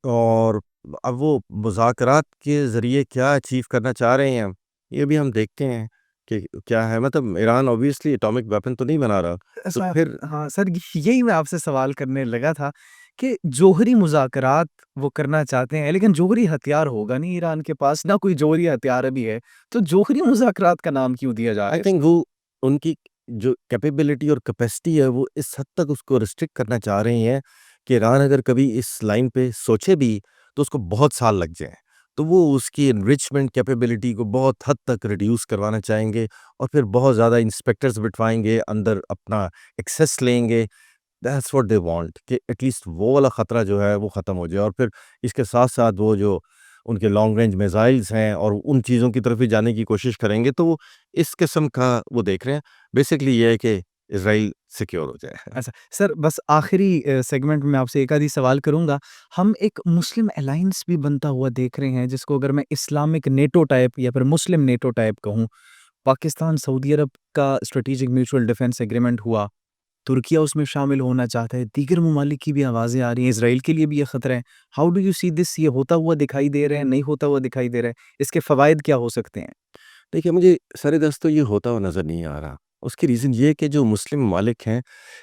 اور اب وہ مذاکرات کے ذریعے کیا اچیو کرنا چاہ رہے ہیں یہ بھی ہم دیکھتے ہیں کہ کیا ہے. مطلب ایران اوبویسلی ایٹامک ویپن تو نہیں بنا رہا، تو پھر ہاں سر، یہی میں آپ سے سوال کرنے لگا تھا کہ جوہری مذاکرات وہ کرنا چاہتے ہیں، لیکن جوہری ہتھیار ہوگا نہیں ایران کے پاس، نہ کوئی جوہری ہتھیار ابھی ہے، تو جوہری مذاکرات کا نام کیوں دیا جا رہا آئی ہے؟ تھنک وہ ان کی جو کیپیبلٹی اور کیپیسٹی ہے وہ اس حد تک اس کو ریسٹرکٹ کرنا چاہ رہے ہیں کہ ایران اگر کبھی اس لائن پہ سوچے بھی تو اس کو بہت سال لگ جائیں. تو وہ اس کی انریچمنٹ کیپیبلٹی کو بہت حد تک ریڈیوس کروانا چاہیں گے، اور پھر بہت زیادہ انسپیکٹرز بٹھوائیں گے، اندر اپنا ایکسیس لیں گے. دیٹس واٹ دے وانٹ کہ ایٹ لیسٹ وہ والا خطرہ جو ہے وہ ختم ہو جائے. اور پھر اس کے ساتھ ساتھ وہ جو ان کے لانگ رینج میزائلز ہیں اور ان چیزوں کی طرف بھی جانے کی کوشش کریں گے، تو وہ اس قسم کا وہ دیکھ رہے ہیں. بیسکلی یہ ہے کہ اسرائیل سیکیور ہو جائے. اچھا سر، بس آخری سیگمنٹ میں آپ سے ایک آدھی سوال کروں گا. ہم ایک مسلم الائنس بھی بنتا ہوا دیکھ رہے ہیں، جس کو اگر میں اسلامک نیٹو ٹائپ یا پھر مسلم نیٹو ٹائپ کہوں. پاکستان سعودی عرب کا اسٹریٹجک میوچل ڈیفنس ایگریمنٹ ہوا، ترکیہ اس میں شامل ہونا چاہتا ہے، دیگر ممالک کی بھی آوازیں آ رہی ہیں، اسرائیل کے لیے بھی یہ خطرہ ہے. ہاؤ ڈو یو سی دس؟ یہ ہوتا ہوا دکھائی دے رہے ہیں، نہیں ہوتا ہوا دکھائی دے رہا ہے؟ اس کے فوائد کیا ہو سکتے ہیں؟ دیکھیے، مجھے سر دست تو یہ ہوتا ہوا نظر نہیں آ رہا. اس کی ریزن یہ ہے کہ جو مسلم ممالک ہیں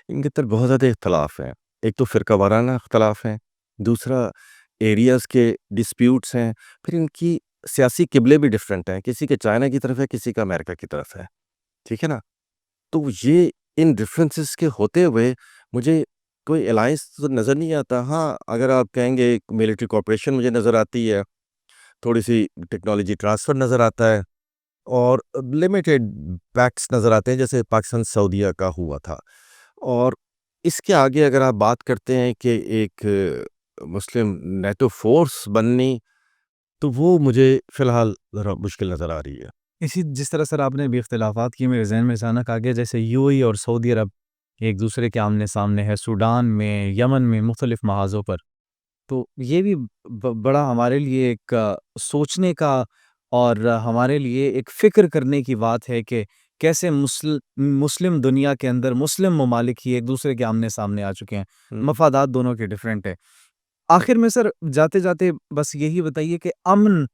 ان کے اندر بہت زیادہ اختلاف ہیں. ایک تو فرقہ وارانہ اختلاف ہے، دوسرا ایریاز کے ڈسپیوٹس ہیں، پھر ان کی سیاسی قبلے بھی ڈفرینٹ ہیں. کسی کے چائنا کی طرف ہے، کسی کا امریکہ کی طرف ہے، ٹھیک ہے نا. تو یہ ان ڈفرینسز کے ہوتے ہوئے مجھے کوئی الائنس تو نظر نہیں آتا. ہاں، اگر آپ کہیں گے ملٹری کوآپریشن مجھے نظر آتی ہے، تھوڑی سی ٹیکنالوجی ٹرانسفر نظر آتا ہے، اور لمیٹڈ پیکٹس نظر آتے ہیں جیسے پاکستان سعودیہ کا ہوا تھا. اور اس کے آگے اگر آپ بات کرتے ہیں کہ ایک مسلم نیٹو فورس بننی، تو وہ مجھے فی الحال ذرا مشکل نظر آ رہی ہے. اسی جس طرح سر آپ نے بھی اختلافات کی، میرے ذہن میں اچانک آ گیا جیسے یو اے اور سعودی عرب ایک دوسرے کے آمنے سامنے ہے، سوڈان میں، یمن میں، مختلف محاذوں پر. تو یہ بھی بڑا ہمارے لیے ایک سوچنے کا اور ہمارے لیے ایک فکر کرنے کی بات ہے کہ کیسے مسلم دنیا کے اندر مسلم ممالک ہی ایک دوسرے کے آمنے سامنے آ چکے ہیں، مفادات دونوں کے ڈیفرنٹ ہے. آخر میں سر جاتے جاتے بس یہی بتائیے کہ امن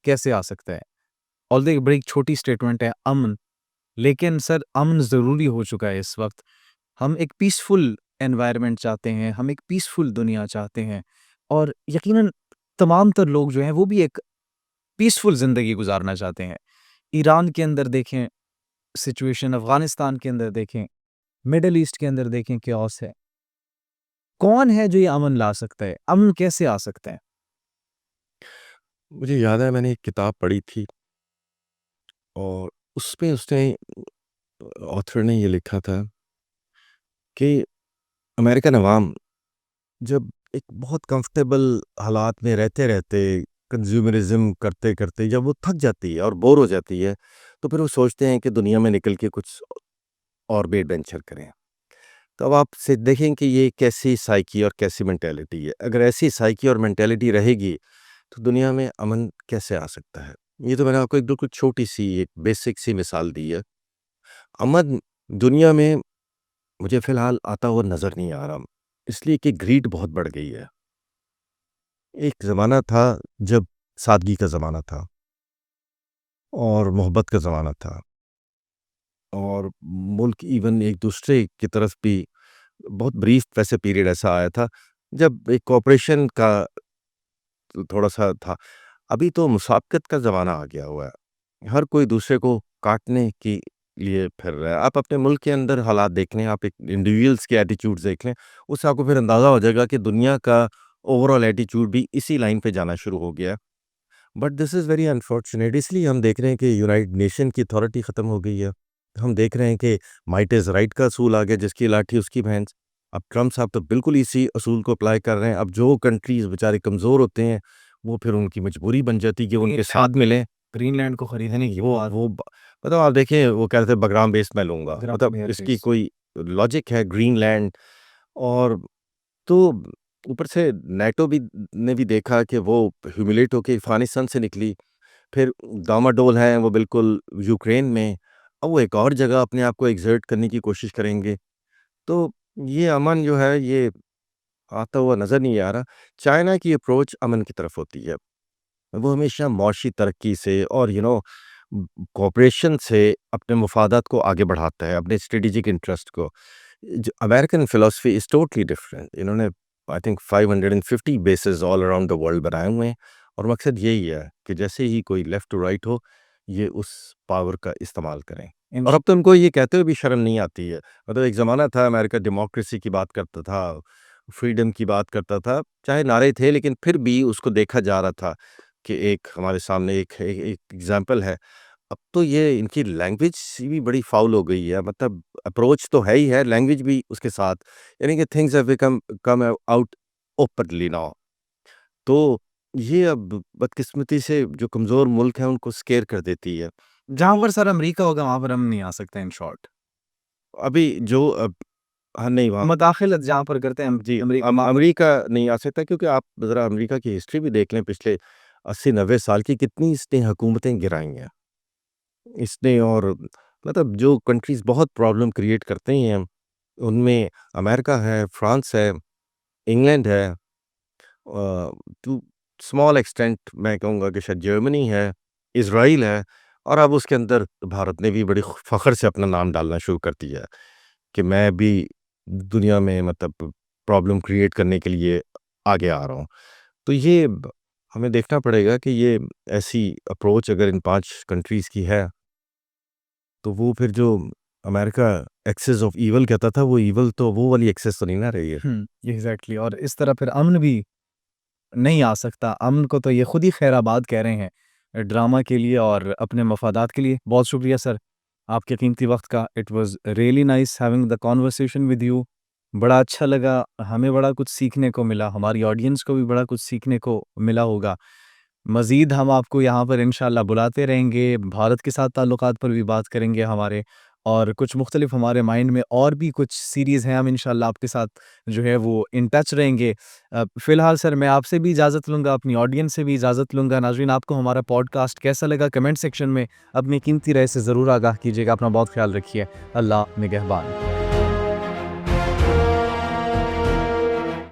کیسے آ سکتا ہے؟ although ایک بڑی چھوٹی سٹیٹمنٹ ہے امن، لیکن سر امن ضروری ہو چکا ہے اس وقت. ہم ایک پیسفل انوائرمنٹ چاہتے ہیں، ہم ایک پیسفل دنیا چاہتے ہیں، اور یقیناً تمام تر لوگ جو ہیں وہ بھی ایک پیسفل زندگی گزارنا چاہتے ہیں. ایران کے اندر دیکھیں سچویشن، افغانستان کے اندر دیکھیں، مڈل ایسٹ کے اندر دیکھیں کیوس ہے. کون ہے جو یہ امن لا سکتا ہے؟ امن کیسے آ سکتا ہے؟ مجھے یاد ہے میں نے ایک کتاب پڑھی تھی، اور اس میں اس نے آتھر نے یہ لکھا تھا کہ امریکن عوام جب ایک بہت کمفرٹیبل حالات میں رہتے رہتے، کنزیومرزم کرتے کرتے جب وہ تھک جاتی ہے اور بور ہو جاتی ہے، تو پھر وہ سوچتے ہیں کہ دنیا میں نکل کے کچھ اور بھی ایڈونچر کریں. تو اب آپ سے دیکھیں کہ یہ کیسی سائیکی اور کیسی مینٹیلٹی ہے. اگر ایسی سائیکی اور مینٹیلٹی رہے گی تو دنیا میں امن کیسے آ سکتا ہے؟ یہ تو میں نے آپ کو ایک بالکل چھوٹی سی ایک بیسک سی مثال دی ہے۔ امن دنیا میں مجھے فی الحال آتا ہوا نظر نہیں آ رہا، اس لیے کہ گریڈ بہت بڑھ گئی ہے۔ ایک زمانہ تھا جب سادگی کا زمانہ تھا اور محبت کا زمانہ تھا، اور ملک ایون ایک دوسرے کی طرف بھی بہت بریف ویسے پیریڈ ایسا آیا تھا جب ایک کوآپریشن کا تھوڑا سا تھا۔ ابھی تو مسابقت کا زمانہ آ گیا ہوا ہے، ہر کوئی دوسرے کو کاٹنے کے لیے پھر رہا ہے۔ آپ اپنے ملک کے اندر حالات دیکھ لیں، آپ ایک انڈیویجولس کے ایٹیچیوڈ دیکھ لیں، اس سے آپ کو پھر اندازہ ہو جائے گا کہ دنیا کا اوور آل ایٹیچیوڈ بھی اسی لائن پہ جانا شروع ہو گیا ہے۔ But this is very unfortunate, اس لیے ہم دیکھ رہے ہیں کہ یونائٹڈ نیشن کی اتھارٹی ختم ہو گئی ہے۔ ہم دیکھ رہے ہیں کہ مائٹ از رائٹ کا اصول آ گیا، جس کی لاٹھی اس کی بھینس۔ اب ٹرمپ صاحب تو بالکل اسی اصول کو اپلائی کر رہے ہیں۔ اب جو کنٹریز بیچارے کمزور ہوتے ہیں وہ پھر ان کی مجبوری بن جاتی کہ ان کے ساتھ ملیں۔ گرین لینڈ کو خریدنے کی وہ مطلب آپ دیکھیں، وہ کہہ رہے تھے بگرام بیس میں لوں گا، بگرام مطلب ایئر اس کی بیس۔ کوئی لاجک ہے؟ گرین لینڈ، اور تو اوپر سے نیٹو بھی نے بھی دیکھا کہ وہ ہیوملیٹ ہو کے افغانستان سے نکلی، پھر داماڈول ہیں وہ بالکل یوکرین میں، اب وہ ایک اور جگہ اپنے آپ کو ایگزرٹ کرنے کی کوشش کریں گے۔ تو یہ امن جو ہے یہ آتا ہوا نظر نہیں آ رہا۔ چائنا کی اپروچ امن کی طرف ہوتی ہے، وہ ہمیشہ معاشی ترقی سے اور کوآپریشن سے اپنے مفادات کو آگے بڑھاتا ہے، اپنے اسٹریٹجک انٹرسٹ کو۔ American philosophy is totally different. انہوں نے I think 550 bases all around the world بنائے ہوئے ہیں، اور مقصد یہی ہے کہ جیسے ہی کوئی لیفٹ ٹو رائٹ ہو یہ اس پاور کا استعمال کریں۔ اور اب تو ان کو یہ کہتے ہوئے بھی شرم نہیں آتی ہے۔ مطلب ایک زمانہ تھا امریکہ ڈیموکریسی کی بات کرتا تھا، فریڈم کی بات کرتا تھا، چاہے نعرے تھے لیکن پھر بھی اس کو دیکھا جا رہا تھا کہ ایک ہمارے سامنے ایک ایگزامپل ہے۔ اب تو یہ ان کی لینگویج بھی بڑی فاؤل ہو گئی ہے، مطلب اپروچ تو ہے ہی ہے، لینگویج بھی اس کے ساتھ، یعنی کہ things have become come out openly now. تو یہ اب بدقسمتی سے جو کمزور ملک ہیں ان کو سکیئر کر دیتی ہے۔ جہاں پر سر امریکہ ہوگا وہاں پر ہم نہیں آ سکتے، ان شارٹ ابھی جو ہاں نہیں وہاں مداخلت جہاں پر کرتے ہیں جی امریکہ نہیں آ سکتا، کیونکہ آپ ذرا امریکہ کی ہسٹری بھی دیکھ لیں، پچھلے 80-90 سال کی کتنی اس نے حکومتیں گرائی ہیں اس نے، اور مطلب جو کنٹریز بہت پرابلم کریٹ کرتے ہیں ان میں امریکہ ہے، فرانس ہے، انگلینڈ ہے، ٹو اسمال ایکسٹینٹ میں کہوں گا کہ شاید جرمنی ہے، اسرائیل ہے، اور اب اس کے اندر بھارت نے بھی بڑی فخر سے اپنا نام ڈالنا شروع کر دیا ہے کہ میں بھی دنیا میں مطلب پرابلم کریٹ کرنے کے لیے آگے آ رہا ہوں۔ تو یہ ہمیں دیکھنا پڑے گا کہ یہ ایسی اپروچ اگر ان 5 کنٹریز کی ہے تو وہ پھر جو امریکہ ایکسس آف ایول کہتا تھا، وہ ایول تو وہ والی ایکسس تو نہیں نہ رہی ہے۔ ایگزیکٹلی، اور اس طرح پھر امن بھی نہیں آ سکتا۔ امن کو تو یہ خود ہی خیر آباد کہہ رہے ہیں ڈرامہ کے لیے اور اپنے مفادات کے لیے۔ بہت شکریہ سر آپ کے قیمتی وقت کا۔ It was really nice having the conversation with you. بڑا اچھا لگا، ہمیں بڑا کچھ سیکھنے کو ملا، ہماری آڈینس کو بھی بڑا کچھ سیکھنے کو ملا ہوگا۔ مزید ہم آپ کو یہاں پر انشاءاللہ بلاتے رہیں گے، بھارت کے ساتھ تعلقات پر بھی بات کریں گے ہمارے، اور کچھ مختلف ہمارے مائنڈ میں اور بھی کچھ سیریز ہیں، ہم انشاءاللہ آپ کے ساتھ جو ہے وہ ان ٹچ رہیں گے۔ فی الحال سر میں آپ سے بھی اجازت لوں گا، اپنی آڈینس سے بھی اجازت لوں گا۔ ناظرین، آپ کو ہمارا پوڈ کاسٹ کیسا لگا کمنٹ سیکشن میں اپنی قیمتی رائے سے ضرور آگاہ کیجیے گا۔ اپنا بہت خیال رکھیے، اللہ نگہبان۔